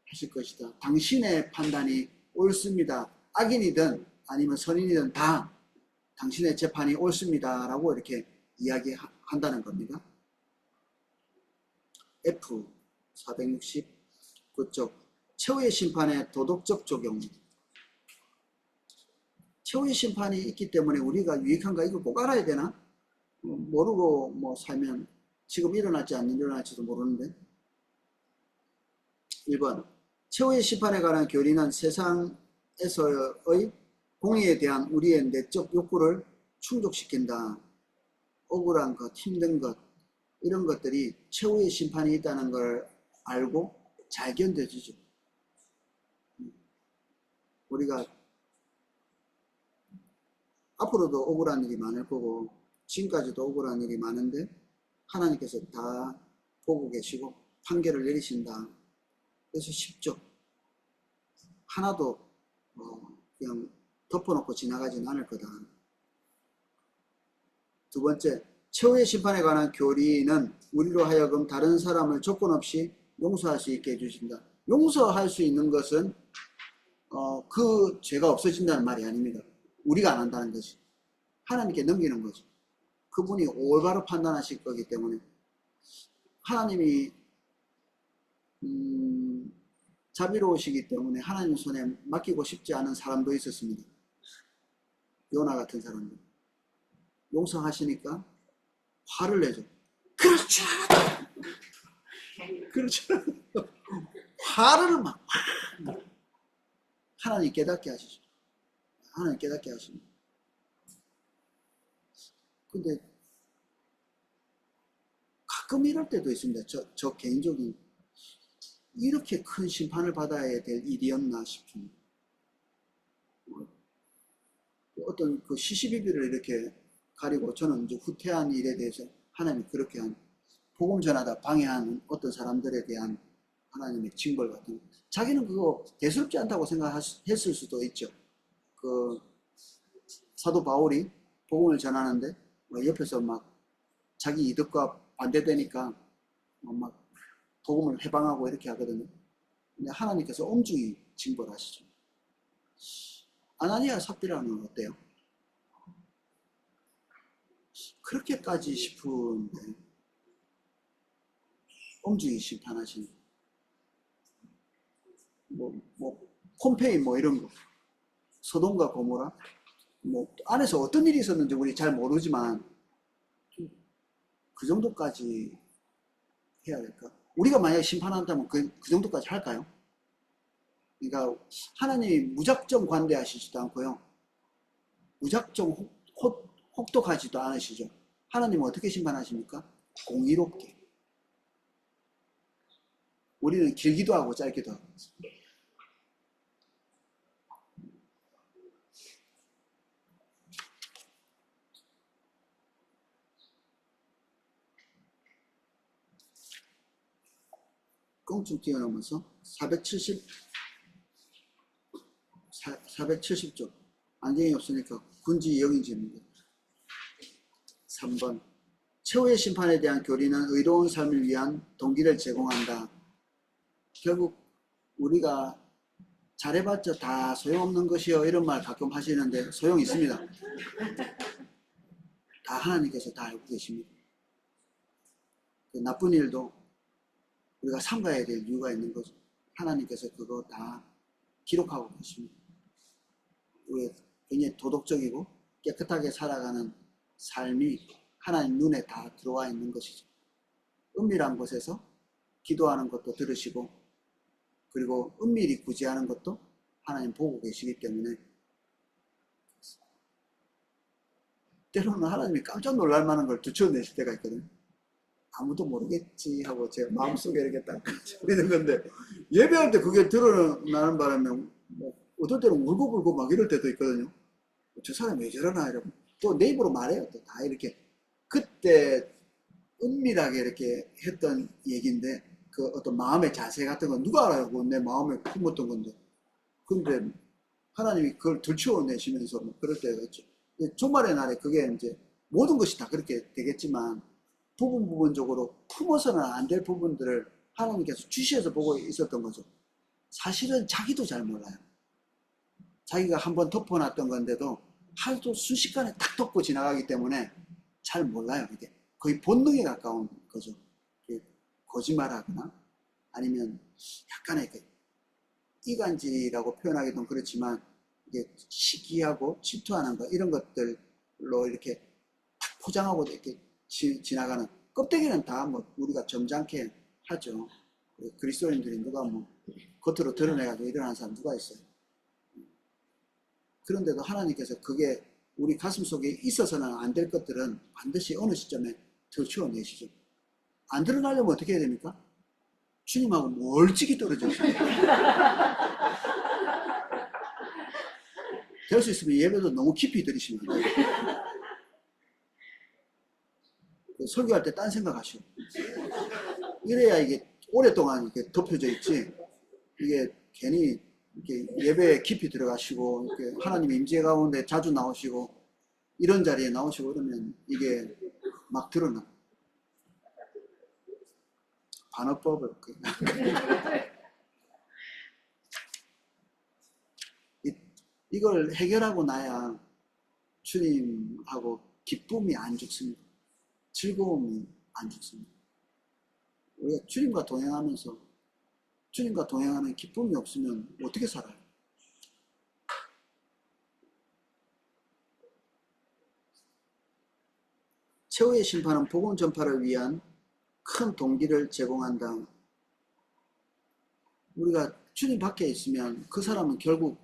하실 것이다. 당신의 판단이 옳습니다. 악인이든 아니면 선인이든 다 당신의 재판이 옳습니다 라고 이렇게 이야기한다는 겁니다. F 469쪽 최후의 심판의 도덕적 적용. 최후의 심판이 있기 때문에 우리가 유익한가, 이거 꼭 알아야 되나? 모르고 뭐 살면 지금 일어날지 안 일어날지도 모르는데. 1번, 최후의 심판에 관한 교리는 세상에서의 공의에 대한 우리의 내적 욕구를 충족시킨다. 억울한 것, 힘든 것, 이런 것들이 최후의 심판이 있다는 걸 알고 잘 견뎌주죠. 우리가 앞으로도 억울한 일이 많을 거고 지금까지도 억울한 일이 많은데 하나님께서 다 보고 계시고 판결을 내리신다. 그래서 쉽죠. 하나도 그냥 덮어놓고 지나가지는 않을 거다. 두 번째, 최후의 심판에 관한 교리는 우리로 하여금 다른 사람을 조건 없이 용서할 수 있게 해주신다. 용서할 수 있는 것은 그 죄가 없어진다는 말이 아닙니다. 우리가 안 한다는 거지. 하나님께 넘기는 거죠. 그분이 올바로 판단하실 거기 때문에 하나님이 자비로우시기 때문에 하나님 손에 맡기고 싶지 않은 사람도 있었습니다. 요나 같은 사람들. 용서하시니까 화를 내죠. 그렇지 않았다. 그렇지 않았다. 화를 막 하나님 깨닫게 하시죠. 하나님 깨닫게 하십니다. 근데 가끔 이럴 때도 있습니다. 저 개인적인 이렇게 큰 심판을 받아야 될 일이었나 싶습니다. 어떤 그 시시비비를 이렇게 가리고 저는 이제 후퇴한 일에 대해서 하나님이 그렇게 한 복음 전하다 방해하는 어떤 사람들에 대한 하나님의 징벌 같은 거. 자기는 그거 대수롭지 않다고 생각했을 수도 있죠. 그 사도 바울이 복음을 전하는데 옆에서 막 자기 이득과 반대되니까 막 복음을 해방하고 이렇게 하거든요. 근데 하나님께서 엄중히 징벌하시죠. 아나니아 삽비라는 어때요? 그렇게까지 싶은데 엄중히 심판하시는 폼페이 이런 거, 소돔과 고모라 안에서 어떤 일이 있었는지 우리 잘 모르지만 그 정도까지 해야 될까? 우리가 만약에 심판한다면 그 정도까지 할까요? 그러니까 하나님이 무작정 관대하시지도 않고요, 무작정 혹독하지도 않으시죠. 하나님은 어떻게 심판하십니까? 공의롭게. 우리는 길기도 하고 짧기도 하고. 껑충 뛰어넘어서 470쪽. 안경이 없으니까 군지 영인지입니다. 3번. 최후의 심판에 대한 교리는 의로운 삶을 위한 동기를 제공한다. 결국 우리가 잘해봤자 다 소용없는 것이요, 이런 말 가끔 하시는데 소용이 있습니다. 다 하나님께서 다 알고 계십니다. 나쁜 일도 우리가 삼가야 될 이유가 있는 거죠. 하나님께서 그거 다 기록하고 계십니다. 우리가 굉장히 도덕적이고 깨끗하게 살아가는 삶이 하나님 눈에 다 들어와 있는 것이죠. 은밀한 곳에서 기도하는 것도 들으시고, 그리고 은밀히 구제하는 것도 하나님 보고 계시기 때문에 때로는 하나님이 깜짝 놀랄 만한 걸 두쳐내실 때가 있거든요. 아무도 모르겠지 하고 제 마음속에 이렇게 딱 있는 건데, 예배할 때 그게 드러나는 바람에 어떨 때는 울고불고 막 이럴 때도 있거든요. 저 사람이 왜 저러나 이러고 또 내 입으로 말해요. 또 다 이렇게 그때 은밀하게 이렇게 했던 얘기인데, 그 어떤 마음의 자세 같은 건 누가 알아요? 내 마음에 품었던 건데. 근데 하나님이 그걸 들추어내시면서 그럴 때가 있죠. 종말의 날에 그게 이제 모든 것이 다 그렇게 되겠지만, 부분적으로 품어서는 안 될 부분들을 하나님께서 주시해서 보고 있었던 거죠. 사실은 자기도 잘 몰라요. 자기가 한번 덮어놨던 건데도 하루도 순식간에 딱 덮고 지나가기 때문에 잘 몰라요. 이게 거의 본능에 가까운 거죠. 거짓말하거나 아니면 약간의 이간질이라고 표현하기도 그렇지만, 이게 시기하고 질투하는 거, 이런 것들로 이렇게 탁 포장하고 이렇게 지나가는, 껍데기는 다 우리가 점잖게 하죠. 그리스도인들이 누가 겉으로 드러내가지고 일어나는 사람 누가 있어요? 그런데도 하나님께서 그게 우리 가슴 속에 있어서는 안 될 것들은 반드시 어느 시점에 들추어내시죠. 안 드러나려면 어떻게 해야 됩니까? 주님하고 멀찍이 떨어져 있어요. 될 수 있으면 예배도 너무 깊이 들이시면 안 돼요. 설교할 때 딴 생각하시고, 이래야 이게 오랫동안 이렇게 덮여져 있지, 이게 괜히 이렇게 예배에 깊이 들어가시고 이렇게 하나님의 임재 가운데 자주 나오시고 이런 자리에 나오시고 그러면 이게 막 드러나. 반어법을 이걸 해결하고 나야 주님하고 기쁨이 안 죽습니다. 즐거움이 안 죽습니다. 우리가 주님과 동행하면서 주님과 동행하는 기쁨이 없으면 어떻게 살아요? 최후의 심판은 복음 전파를 위한 큰 동기를 제공한다. 우리가 주님 밖에 있으면 그 사람은 결국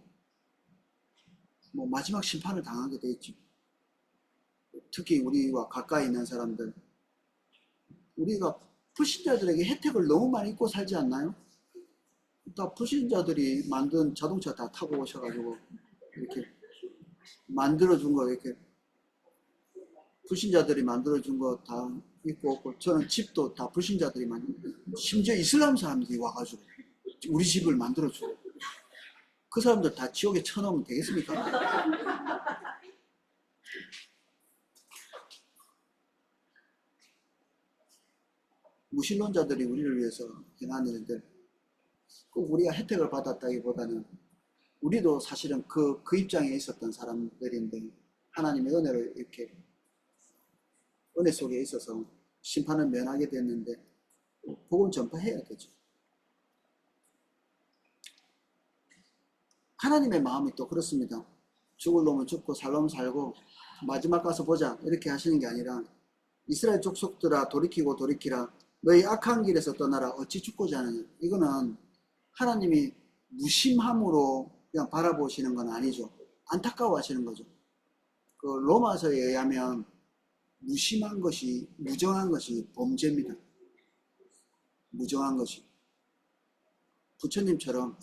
마지막 심판을 당하게 돼 있죠. 특히 우리와 가까이 있는 사람들, 우리가 불신자들에게 혜택을 너무 많이 입고 살지 않나요? 다 불신자들이 만든 자동차 다 타고 오셔가지고 이렇게 만들어준 거, 이렇게 불신자들이 만들어준 거 다 있고 없고, 저는 집도 다 불신자들이 심지어 이슬람 사람들이 와가지고 우리 집을 만들어주고, 그 사람들 다 지옥에 쳐넣으면 되겠습니까? 무신론자들이 우리를 위해서 행한 일들, 꼭 우리가 혜택을 받았다기보다는 우리도 사실은 그 입장에 있었던 사람들인데, 하나님의 은혜로 이렇게 은혜 속에 있어서 심판을 면하게 됐는데, 복음 전파해야 되죠. 하나님의 마음이 또 그렇습니다. 죽을 놈은 죽고 살 놈은 살고 마지막 가서 보자 이렇게 하시는 게 아니라, 이스라엘 족속들아 돌이키고 돌이키라, 너희 악한 길에서 떠나라, 어찌 죽고자 하느냐. 이거는 하나님이 무심함으로 그냥 바라보시는 건 아니죠. 안타까워 하시는 거죠. 그 로마서에 의하면 무심한 것이, 무정한 것이 범죄입니다. 무정한 것이. 부처님처럼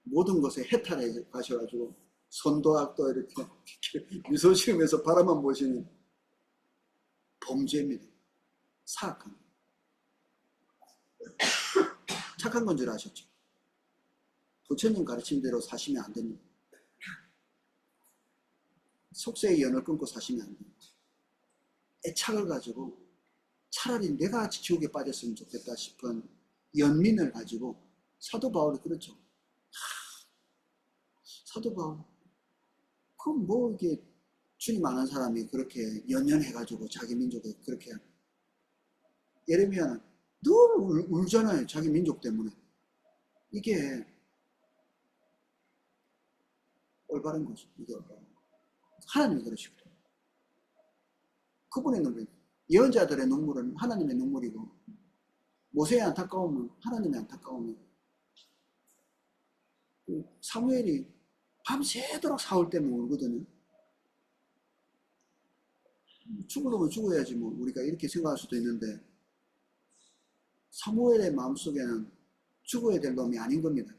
모든 것에 해탈해 가셔가지고 선도 악도 이렇게 미소 지으면서 바라만 보시는 범죄입니다. 사악한 것. 착한 건 줄 아셨죠? 부처님 가르침대로 사시면 안 됩니다. 속세의 연을 끊고 사시면 안 됩니다. 애착을 가지고 차라리 내가 지옥에 빠졌으면 좋겠다 싶은 연민을 가지고, 사도 바울이 그렇죠. 사도 바울, 그럼 뭐 이게 주님 아는 사람이 그렇게 연연해가지고 자기 민족에 그렇게, 예레미야는 늘 울잖아요. 자기 민족 때문에. 이게 올바른 거죠. 이게 올바른 거. 하나님이 그러시거든요. 그분의 눈물, 예언자들의 눈물은 하나님의 눈물이고, 모세의 안타까움은 하나님의 안타까움이고, 사무엘이 밤새도록 사울 때문에 울거든요. 죽으려면 죽어야지 뭐, 우리가 이렇게 생각할 수도 있는데, 사무엘의 마음속에는 죽어야 될 놈이 아닌 겁니다.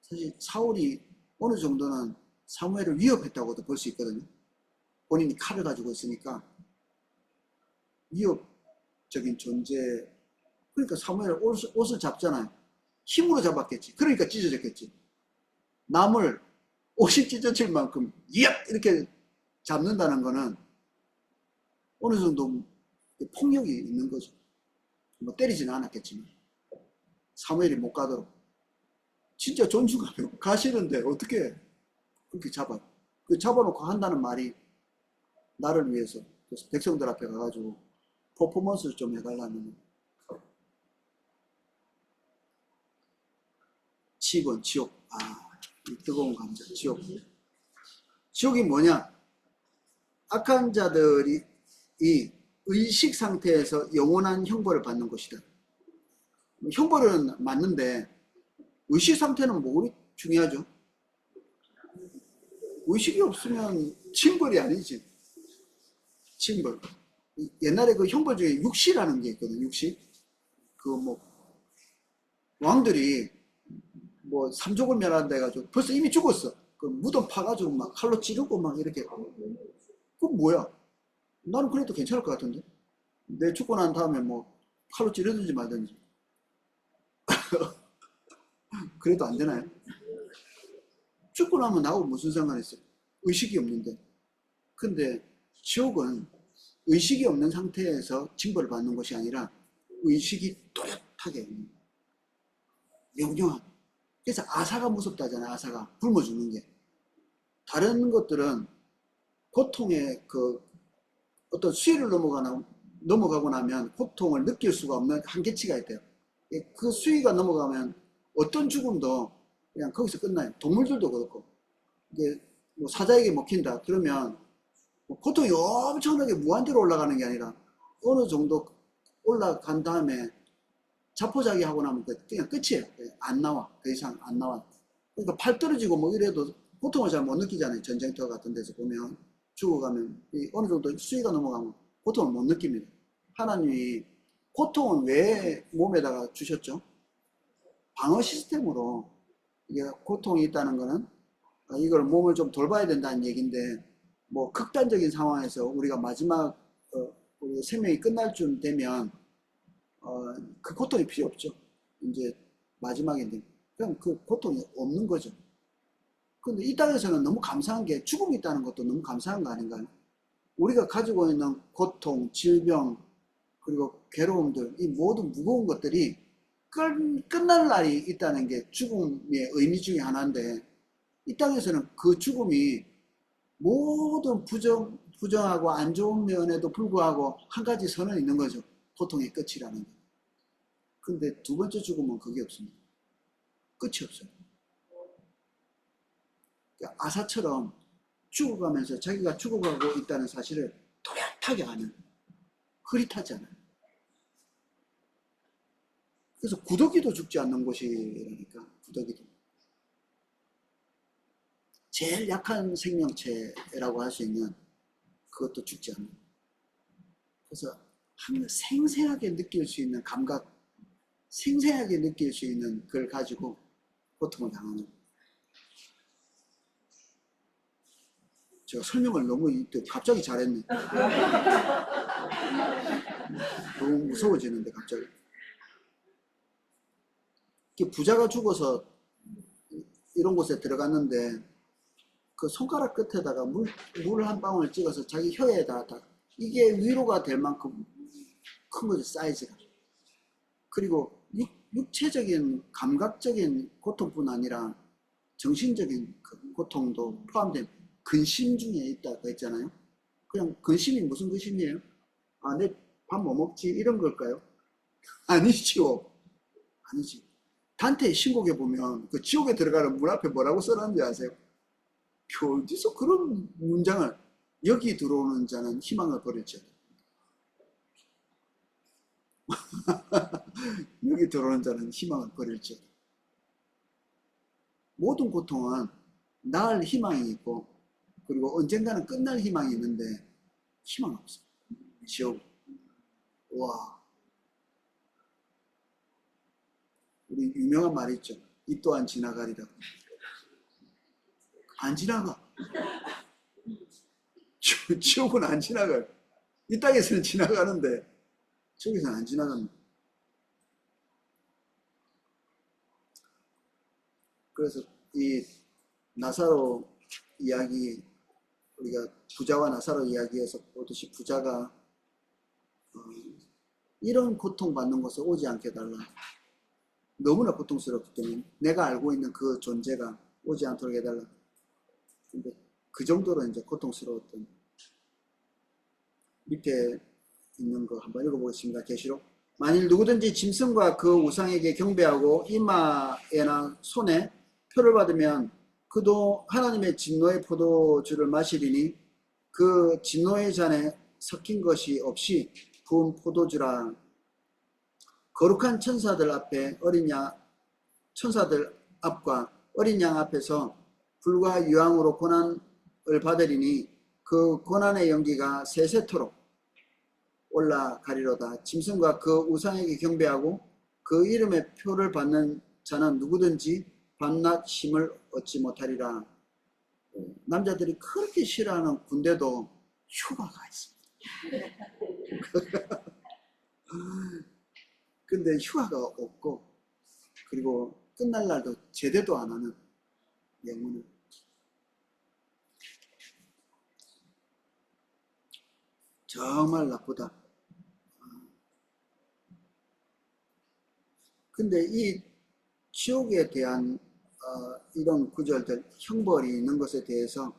사실 사울이 어느 정도는 사무엘을 위협했다고도 볼 수 있거든요. 본인이 칼을 가지고 있으니까 위협적인 존재. 그러니까 사무엘 옷을 잡잖아요. 힘으로 잡았겠지. 그러니까 찢어졌겠지. 남을 옷이 찢어질 만큼 이렇게 잡는다는 거는 어느 정도 폭력이 있는 거죠. 뭐 때리지는 않았겠지만 사무엘이 못 가도록. 진짜 존중하면 가시는데 어떻게 그렇게 잡아요. 그 잡아놓고 한다는 말이 나를 위해서, 그래서 백성들 앞에 가가지고 퍼포먼스를 좀 해달라는. 지옥은 지옥. 이 뜨거운 감자, 지옥. 지옥이 뭐냐? 악한 자들이 이 의식 상태에서 영원한 형벌을 받는 것이다. 형벌은 맞는데 의식 상태는 뭐가 중요하죠? 의식이 없으면 징벌이 아니지. 징벌. 옛날에 그 형벌 중에 육시라는 게 있거든. 육시. 그 뭐 왕들이 뭐 삼족을 멸한다 해가지고 벌써 이미 죽었어. 그 무덤 파가지고 막 칼로 찌르고 막 이렇게. 그건 뭐야? 나는 그래도 괜찮을 것 같은데. 내 죽고 난 다음에 뭐 칼로 찌르든지 말든지. 그래도 안 되나요? 죽고 나면 나하고 무슨 상관이 있어요? 의식이 없는데. 근데 지옥은 의식이 없는 상태에서 징벌을 받는 것이 아니라 의식이 또렷하게 명료한. 그래서 아사가 무섭다잖아요. 아사가 굶어 죽는 게. 다른 것들은 고통의 그 어떤 수위를 넘어가고 나면 고통을 느낄 수가 없는 한계치가 있대요. 그 수위가 넘어가면 어떤 죽음도 그냥 거기서 끝나요. 동물들도 그렇고. 이게 뭐 사자에게 먹힌다 그러면 뭐 고통이 엄청나게 무한대로 올라가는 게 아니라 어느 정도 올라간 다음에 자포자기하고 나면 그냥 끝이에요. 안 나와. 더 이상 안 나와. 그러니까 팔 떨어지고 뭐 이래도 고통을 잘 못 느끼잖아요. 전쟁터 같은 데서 보면 죽어가면 어느 정도 수위가 넘어가면 고통을 못 느낍니다. 하나님이 고통은 왜 몸에다가 주셨죠? 방어 시스템으로. 이게 고통이 있다는 거는 이걸 몸을 좀 돌봐야 된다는 얘기인데, 뭐 극단적인 상황에서 우리가 마지막 우리 생명이 끝날 쯤 되면 그 고통이 필요 없죠. 이제 마지막인데 그냥 그 고통이 없는 거죠. 근데 이 땅에서는 너무 감사한 게 죽음이 있다는 것도 너무 감사한 거 아닌가요? 우리가 가지고 있는 고통, 질병, 그리고 괴로움들, 이 모든 무거운 것들이 끝날 날이 있다는 게 죽음의 의미 중에 하나인데, 이 땅에서는 그 죽음이 모든 부정하고 안 좋은 면에도 불구하고 한 가지 선은 있는 거죠. 고통의 끝이라는 거. 근데 두 번째 죽음은 그게 없습니다. 끝이 없어요. 그러니까 아사처럼 죽어가면서 자기가 죽어가고 있다는 사실을 또렷하게 아는, 흐릿하지 않아요. 그래서 구더기도 죽지 않는 곳이라니까. 구더기도 제일 약한 생명체라고 할 수 있는 그것도 죽지 않는. 그래서 항상 생생하게 느낄 수 있는 감각, 생생하게 느낄 수 있는 그걸 가지고 고통을 당하는. 제가 설명을 너무 갑자기 잘했네. 너무 무서워지는데 갑자기. 부자가 죽어서 이런 곳에 들어갔는데 그 손가락 끝에다가 물 한 방울 찍어서 자기 혀에다 이게 위로가 될 만큼 큰 거죠, 사이즈가. 그리고 육체적인 감각적인 고통뿐 아니라 정신적인 그 고통도 포함된 근심 중에 있다고 했잖아요. 그냥 근심이 무슨 근심이에요? 아, 내 밥 뭐 먹지? 이런 걸까요? 아니죠. 아니지. 단테의 신곡에 보면 그 지옥에 들어가는 문 앞에 뭐라고 써놨는지 아세요? 어디서 그런 문장을, 여기 들어오는 자는 희망을 버릴지어다. 여기 들어오는 자는 희망을 버릴지어다. 모든 고통은 나을 희망이 있고, 그리고 언젠가는 끝날 희망이 있는데 희망 없어. 지옥. 와. 우리 유명한 말 있죠. 이 또한 지나가리라. 안 지나가. 지옥은 안 지나가요. 이 땅에서는 지나가는데 저기서는 안 지나갑니다. 그래서 이 나사로 이야기, 우리가 부자와 나사로 이야기에서 보듯이 부자가 이런 고통받는 곳에 오지 않게 해달라. 너무나 고통스럽기 때문에 내가 알고 있는 그 존재가 오지 않도록 해달라. 근데 그 정도로 이제 고통스러웠던. 밑에 있는 거 한번 읽어보겠습니다. 계시록. 만일 누구든지 짐승과 그 우상에게 경배하고 이마에나 손에 표를 받으면 그도 하나님의 진노의 포도주를 마시리니 그 진노의 잔에 섞인 것이 없이 부은 포도주라. 거룩한 천사들 앞에 천사들 앞과 어린 양 앞에서 불과 유황으로 고난을 받으리니 그 고난의 연기가 세세토록 올라가리로다. 짐승과 그 우상에게 경배하고 그 이름의 표를 받는 자는 누구든지 밤낮 쉼을 얻지 못하리라. 남자들이 그렇게 싫어하는 군대도 휴가가 있습니다. 근데 휴가가 없고, 그리고 끝날 날도 제대도 안 하는 영혼은 정말 나쁘다. 근데 이 지옥에 대한 이런 구절들, 형벌이 있는 것에 대해서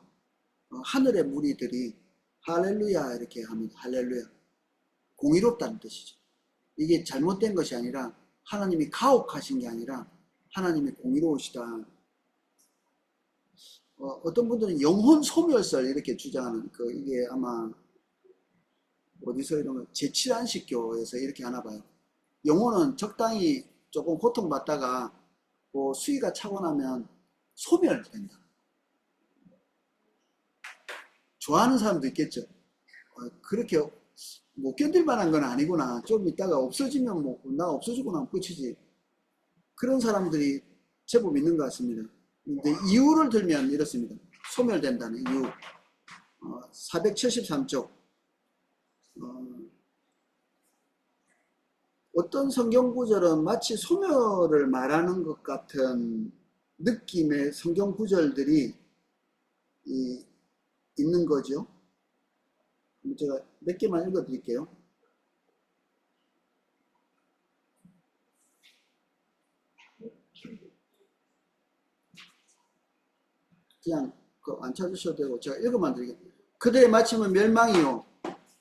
하늘의 무리들이 할렐루야 이렇게 합니다. 할렐루야. 공의롭다는 뜻이죠. 이게 잘못된 것이 아니라 하나님이 가혹하신 게 아니라 하나님이 공의로우시다. 어떤 분들은 영혼 소멸설 이렇게 주장하는 이게 아마 어디서 이런 거 제7안식교에서 이렇게 하나 봐요. 영혼은 적당히 조금 고통받다가 뭐 수위가 차고 나면 소멸된다. 좋아하는 사람도 있겠죠. 그렇게 못 견딜 만한 건 아니구나. 좀 이따가 없어지면 뭐 나 없어지고 나면 끝이지. 그런 사람들이 제법 있는 것 같습니다. 근데 이유를 들면 이렇습니다. 소멸된다는 이유. 473쪽 어떤 성경 구절은 마치 소멸을 말하는 것 같은 느낌의 성경 구절들이 있는 거죠. 제가 몇 개만 읽어 드릴게요. 그냥 안 찾으셔도 되고 제가 읽어만 드리겠습니다. 그들의 마침은 멸망이요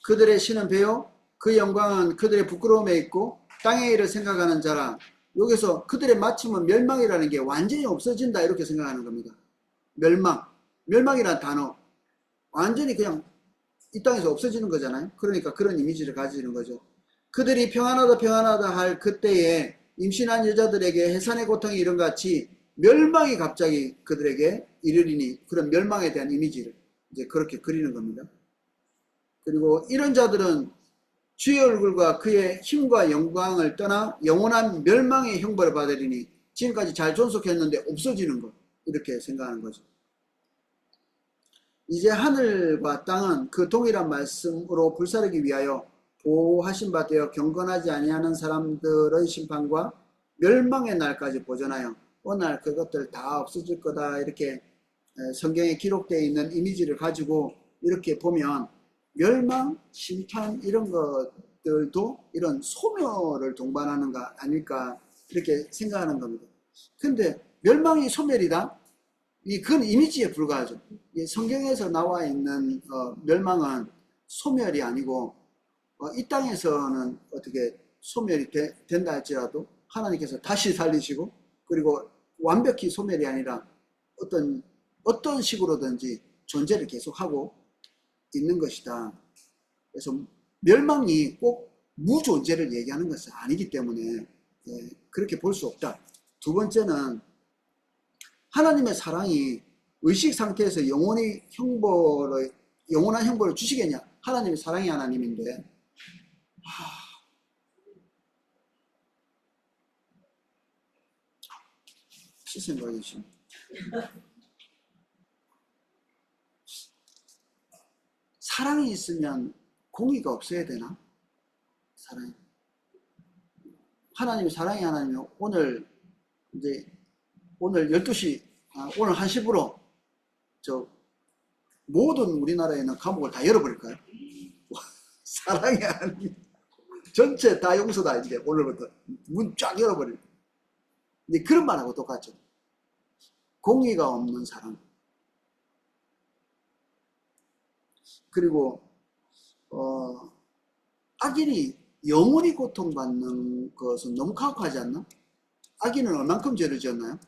그들의 신은 배요 그 영광은 그들의 부끄러움에 있고 땅의 일을 생각하는 자라. 여기서 그들의 마침은 멸망이라는 게 완전히 없어진다 이렇게 생각하는 겁니다. 멸망이라는 단어 완전히 그냥 이 땅에서 없어지는 거잖아요. 그러니까 그런 이미지를 가지는 거죠. 그들이 평안하다 평안하다 할 그때에 임신한 여자들에게 해산의 고통이 이런 같이 멸망이 갑자기 그들에게 이르리니 그런 멸망에 대한 이미지를 이제 그렇게 그리는 겁니다. 그리고 이런 자들은 주의 얼굴과 그의 힘과 영광을 떠나 영원한 멸망의 형벌을 받으리니 지금까지 잘 존속했는데 없어지는 것 이렇게 생각하는 거죠. 이제 하늘과 땅은 그 동일한 말씀으로 불사르기 위하여 보호하신 바 되어 경건하지 아니하는 사람들의 심판과 멸망의 날까지 보존하여 어느 날 그것들 다 없어질 거다 이렇게 성경에 기록되어 있는 이미지를 가지고 이렇게 보면 멸망, 심판 이런 것들도 이런 소멸을 동반하는 거 아닐까 이렇게 생각하는 겁니다. 근데 멸망이 소멸이다? 그건 이미지에 불과하죠. 성경에서 나와 있는 멸망은 소멸이 아니고 이 땅에서는 어떻게 소멸이 된다 할지라도 하나님께서 다시 살리시고 그리고 완벽히 소멸이 아니라 어떤 식으로든지 존재를 계속하고 있는 것이다. 그래서 멸망이 꼭 무존재를 얘기하는 것은 아니기 때문에 그렇게 볼 수 없다. 두 번째는 하나님의 사랑이 의식 상태에서 영원한 형벌을 주시겠냐? 하나님의 사랑이 하나님인데 생각해 주시면 사랑이 있으면 공의가 없어야 되나? 사랑이 하나님의 사랑이 하나님이면 오늘 12시 오늘 1시부로 모든 우리나라에 있는 감옥을 다 열어버릴까요? 사랑이 하나님 전체 다 용서다 이제 오늘부터 문 쫙 열어버릴 근데 그런 말하고 똑같죠. 공의가 없는 사랑. 그리고 악인이 영원히 고통받는 것은 너무 가혹하지 않나? 악인은 얼만큼 죄를 지었나요?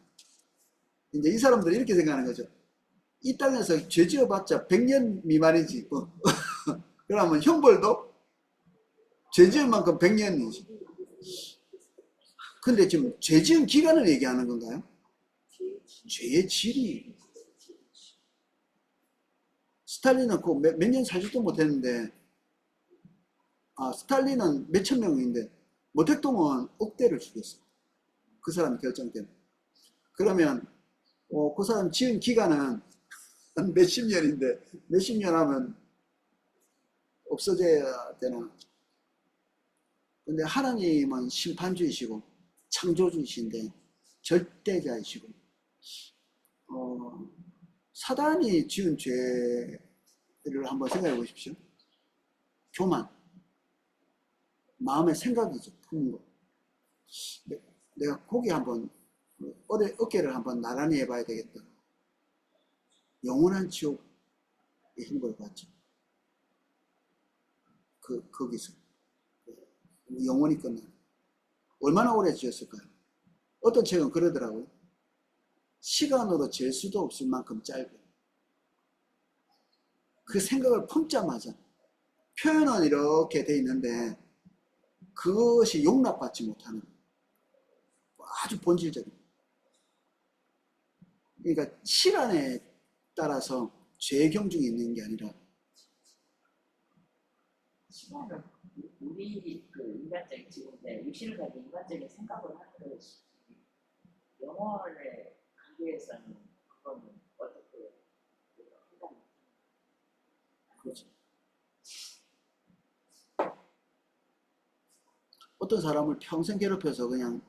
이제 이 사람들이 이렇게 생각하는 거죠. 이 땅에서 죄 지어봤자 100년 미만이지. 그러면 형벌도 죄 지은 만큼 100년이지. 근데 지금 죄 지은 기간을 얘기하는 건가요? 죄의 질이. 스탈린은 그 몇 년 살지도 못했는데, 스탈린은 몇천 명인데, 모택동은 억대를 죽였어. 그 사람 결정 때문에. 그러면, 그 사람 지은 기간은 한 몇십 년인데, 몇십 년 하면 없어져야 되나. 근데 하나님은 심판주이시고, 창조주이신데, 절대자이시고, 사단이 지은 죄를 한번 생각해 보십시오. 교만. 마음의 생각이죠. 푸는 거. 내가 고개 한번, 어깨를 한번 나란히 해봐야 되겠다. 영원한 지옥의 형벌을 받죠. 거기서. 영원히 끝나. 얼마나 오래 지었을까요? 어떤 책은 그러더라고요. 시간으로 잴 수도 없을 만큼 짧아요. 그 생각을 품자마자 표현은 이렇게 돼 있는데 그것이 용납받지 못하는 아주 본질적인. 그러니까 시간에 따라서 죄의 경중이 있는 게 아니라 시간은 우리 그 인간적인 지금의 육신을 가진 인간적인 생각을 하는 것이 영혼의 관계에서는 그거는 어떻게 판단이 그렇죠. 어떤 사람을 평생 괴롭혀서 그냥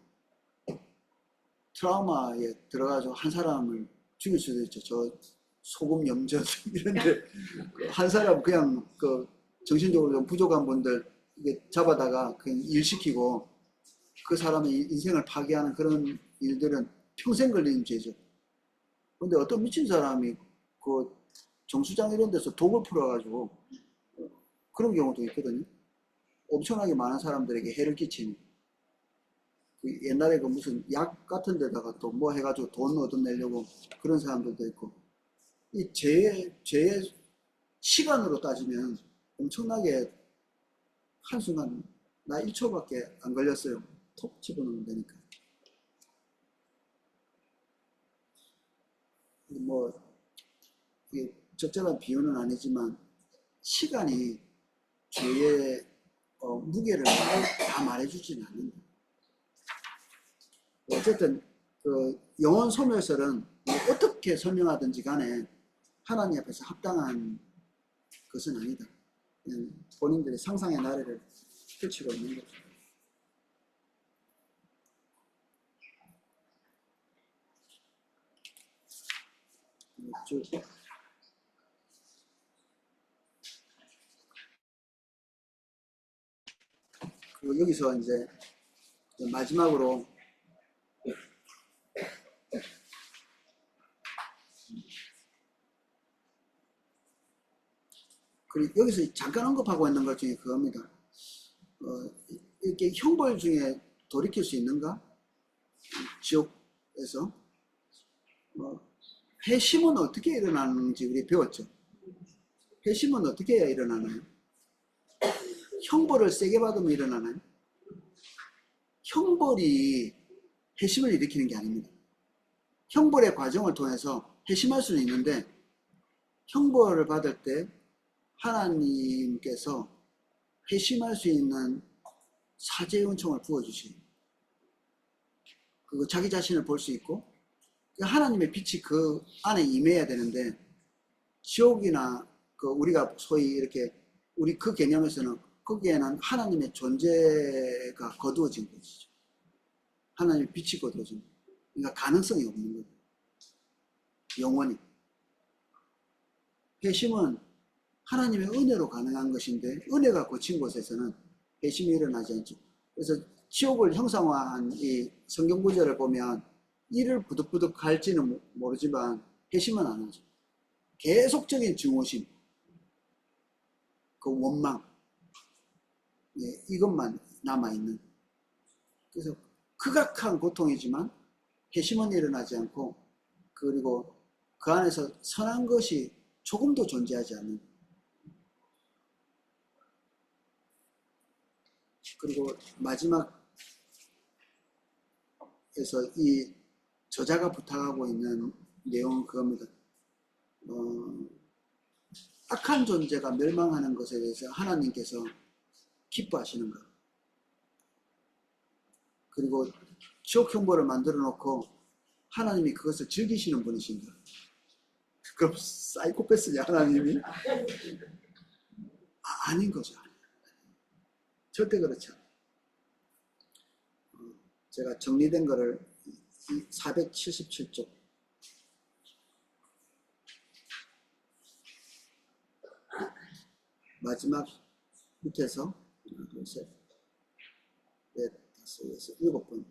트라우마에 들어가서 한 사람을 죽일 수도 있죠. 저 소금 염전 이런데 한 사람 그냥 그 정신적으로 좀 부족한 분들 이게 잡아다가 그냥 일시키고 그 사람의 인생을 파괴하는 그런 일들은 평생 걸리는 죄죠. 근데 어떤 미친 사람이 그 정수장 이런 데서 독을 풀어가지고 그런 경우도 있거든요. 엄청나게 많은 사람들에게 해를 끼치는. 그 옛날에 그 무슨 약 같은 데다가 또 뭐 해가지고 돈 얻어내려고 그런 사람들도 있고. 이 죄의 시간으로 따지면 엄청나게 한순간 나 1초밖에 안 걸렸어요. 톡 집어넣으면 되니까. 뭐 이게 적절한 비유는 아니지만 시간이 죄의 무게를 다 말해주지는 않는다. 어쨌든 그 영혼 소멸설은 어떻게 설명하든지 간에 하나님 앞에서 합당한 것은 아니다. 그냥 본인들의 상상의 나래를 펼치고 있는 거죠. 쭉. 그리고 여기서 이제 마지막으로 그리고 여기서 잠깐 언급하고 있는 것 중에 그겁니다. 이렇게 형벌 중에 돌이킬 수 있는가? 지옥에서 회심은 어떻게 일어나는지 우리 배웠죠. 회심은 어떻게 해야 일어나나요? 형벌을 세게 받으면 일어나나요? 형벌이 회심을 일으키는 게 아닙니다. 형벌의 과정을 통해서 회심할 수는 있는데 형벌을 받을 때 하나님께서 회심할 수 있는 사죄의 은총을 부어주시고 그리고 자기 자신을 볼 수 있고 하나님의 빛이 그 안에 임해야 되는데 지옥이나 그 우리가 소위 이렇게 우리 그 개념에서는 거기에는 하나님의 존재가 거두어진 것이죠. 하나님의 빛이 거두어진 거죠. 그러니까 가능성이 없는 거죠. 영원히. 회심은 하나님의 은혜로 가능한 것인데 은혜가 거친 곳에서는 회심이 일어나지 않죠. 그래서 지옥을 형상화한 이 성경 구절을 보면 이를 부득부득 할지는 모르지만 회심은 안 하죠. 계속적인 증오심, 그 원망, 예, 이것만 남아있는. 그래서 극악한 고통이지만 회심은 일어나지 않고 그리고 그 안에서 선한 것이 조금도 존재하지 않는. 그리고 마지막에서 이 저자가 부탁하고 있는 내용은 그겁니다. 악한 존재가 멸망하는 것에 대해서 하나님께서 기뻐하시는가? 그리고 지옥 형벌을 만들어 놓고 하나님이 그것을 즐기시는 분이신가? 그럼 사이코패스냐 하나님이? 아닌 거죠. 절대 그렇지 않아요. 제가 정리된 거를 477쪽 마지막 밑에서 하나, 둘, 셋, 넷, 다섯, 여섯, 일곱 번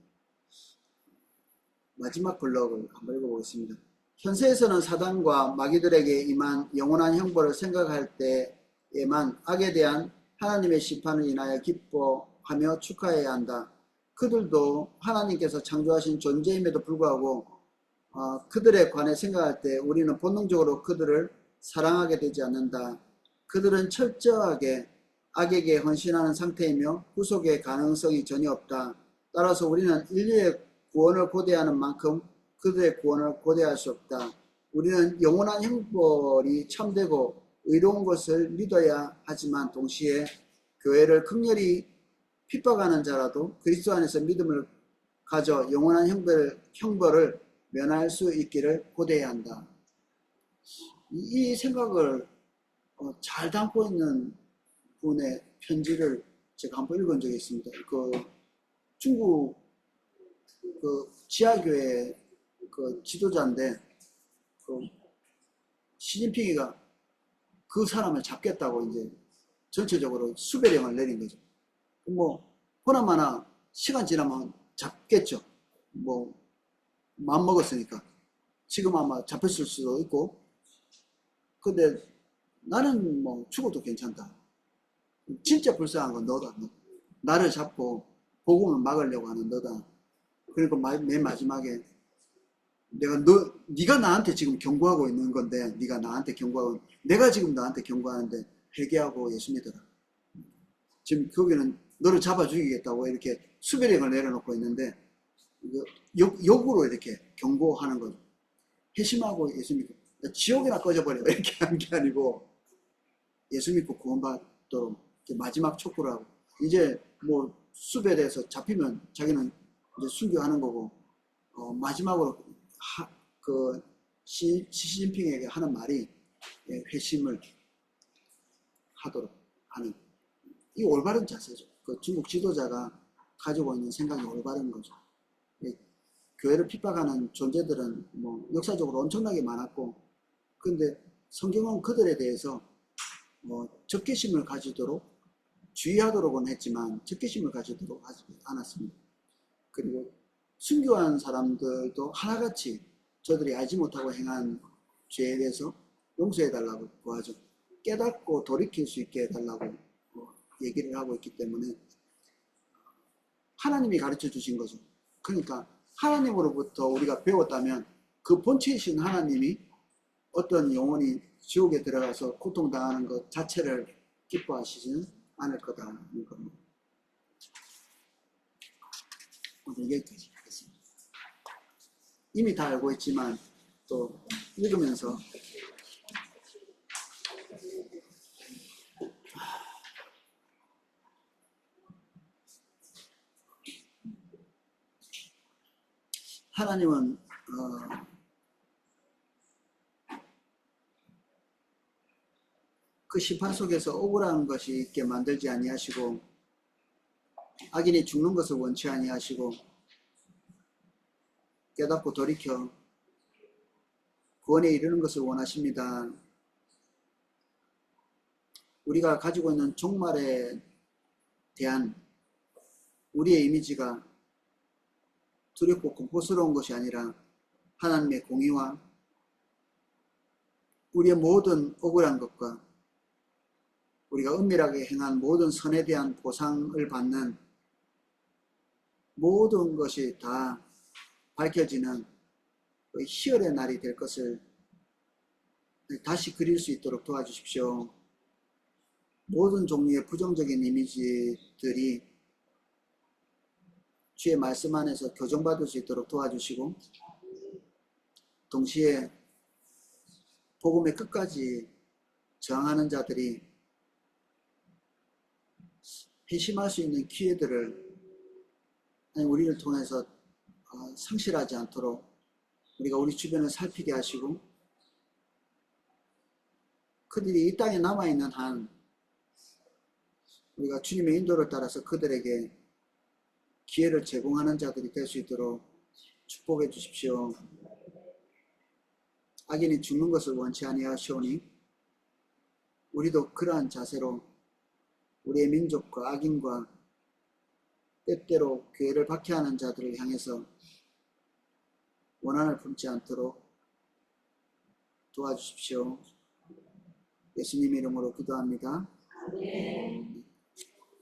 마지막 블럭을 한번 읽어보겠습니다. 현세에서는 사단과 마귀들에게 임한 영원한 형벌을 생각할 때에만 악에 대한 하나님의 심판을 인하여 기뻐하며 축하해야 한다. 그들도 하나님께서 창조하신 존재임에도 불구하고 그들에 관해 생각할 때 우리는 본능적으로 그들을 사랑하게 되지 않는다. 그들은 철저하게 악에게 헌신하는 상태이며 구속의 가능성이 전혀 없다. 따라서 우리는 인류의 구원을 고대하는 만큼 그들의 구원을 고대할 수 없다. 우리는 영원한 형벌이 참되고 의로운 것을 믿어야 하지만 동시에 교회를 극렬히 핍박하는 자라도 그리스도 안에서 믿음을 가져 영원한 형벌을 면할 수 있기를 고대해야 한다. 이 생각을 잘 담고 있는 분의 편지를 제가 한번 읽은 적이 있습니다. 그 중국 그 지하교회 그 지도자인데 그 시진핑이가 그 사람을 잡겠다고 이제 전체적으로 수배령을 내린 거죠. 뭐 보나마나 시간 지나면 잡겠죠. 뭐 마음 먹었으니까. 지금 아마 잡혔을 수도 있고. 근데 나는 뭐 죽어도 괜찮다. 진짜 불쌍한 건 너다. 나를 잡고 복음을 막으려고 하는 너다. 그리고 맨 마지막에 네가 나한테 지금 경고하고 있는 건데, 네가 나한테 경고하고, 내가 지금 나한테 경고하는데 회개하고 예수 믿어라. 지금 거기는 너를 잡아 죽이겠다고 이렇게 수배령을 내려놓고 있는데 역으로 이렇게 경고하는 거죠. 회심하고 예수 믿고 지옥이나 꺼져버려 이렇게 하는 게 아니고 예수 믿고 구원받도록 마지막 촉구를 하고 이제 뭐 수배돼서 잡히면 자기는 이제 순교하는 거고 마지막으로 그 시진핑에게 하는 말이 회심을 하도록 하는 이 올바른 자세죠. 그 중국 지도자가 가지고 있는 생각이 올바른 거죠. 교회를 핍박하는 존재들은 뭐 역사적으로 엄청나게 많았고, 근데 성경은 그들에 대해서 적개심을 가지도록 주의하도록은 했지만 적개심을 가지도록 하지 않았습니다. 그리고 순교한 사람들도 하나같이 저들이 알지 못하고 행한 죄에 대해서 용서해달라고 구하죠. 깨닫고 돌이킬 수 있게 해달라고 얘기를 하고 있기 때문에 하나님이 가르쳐 주신 거죠. 그러니까 하나님으로부터 우리가 배웠다면 그 본체이신 하나님이 어떤 영혼이 지옥에 들어가서 고통당하는 것 자체를 기뻐하시지는 않을 거다는 겁니다. 오늘 여기까지 하겠습니다. 이미 다 알고 있지만 또 읽으면서 하나님은 그 심판 속에서 억울한 것이 있게 만들지 아니하시고 악인이 죽는 것을 원치 아니하시고 깨닫고 돌이켜 구원에 이르는 것을 원하십니다. 우리가 가지고 있는 종말에 대한 우리의 이미지가 두렵고 공포스러운 것이 아니라 하나님의 공의와 우리의 모든 억울한 것과 우리가 은밀하게 행한 모든 선에 대한 보상을 받는 모든 것이 다 밝혀지는 그 희열의 날이 될 것을 다시 그릴 수 있도록 도와주십시오. 모든 종류의 부정적인 이미지들이 주의 말씀 안에서 교정받을 수 있도록 도와주시고 동시에 복음의 끝까지 저항하는 자들이 회심할 수 있는 기회들을 우리를 통해서 상실하지 않도록 우리가 우리 주변을 살피게 하시고 그들이 이 땅에 남아있는 한 우리가 주님의 인도를 따라서 그들에게 기회를 제공하는 자들이 될 수 있도록 축복해 주십시오. 악인이 죽는 것을 원치 아니하시오니 우리도 그러한 자세로 우리의 민족과 악인과 때때로 교회를 박해하는 자들을 향해서 원한을 품지 않도록 도와주십시오. 예수님 이름으로 기도합니다. 네.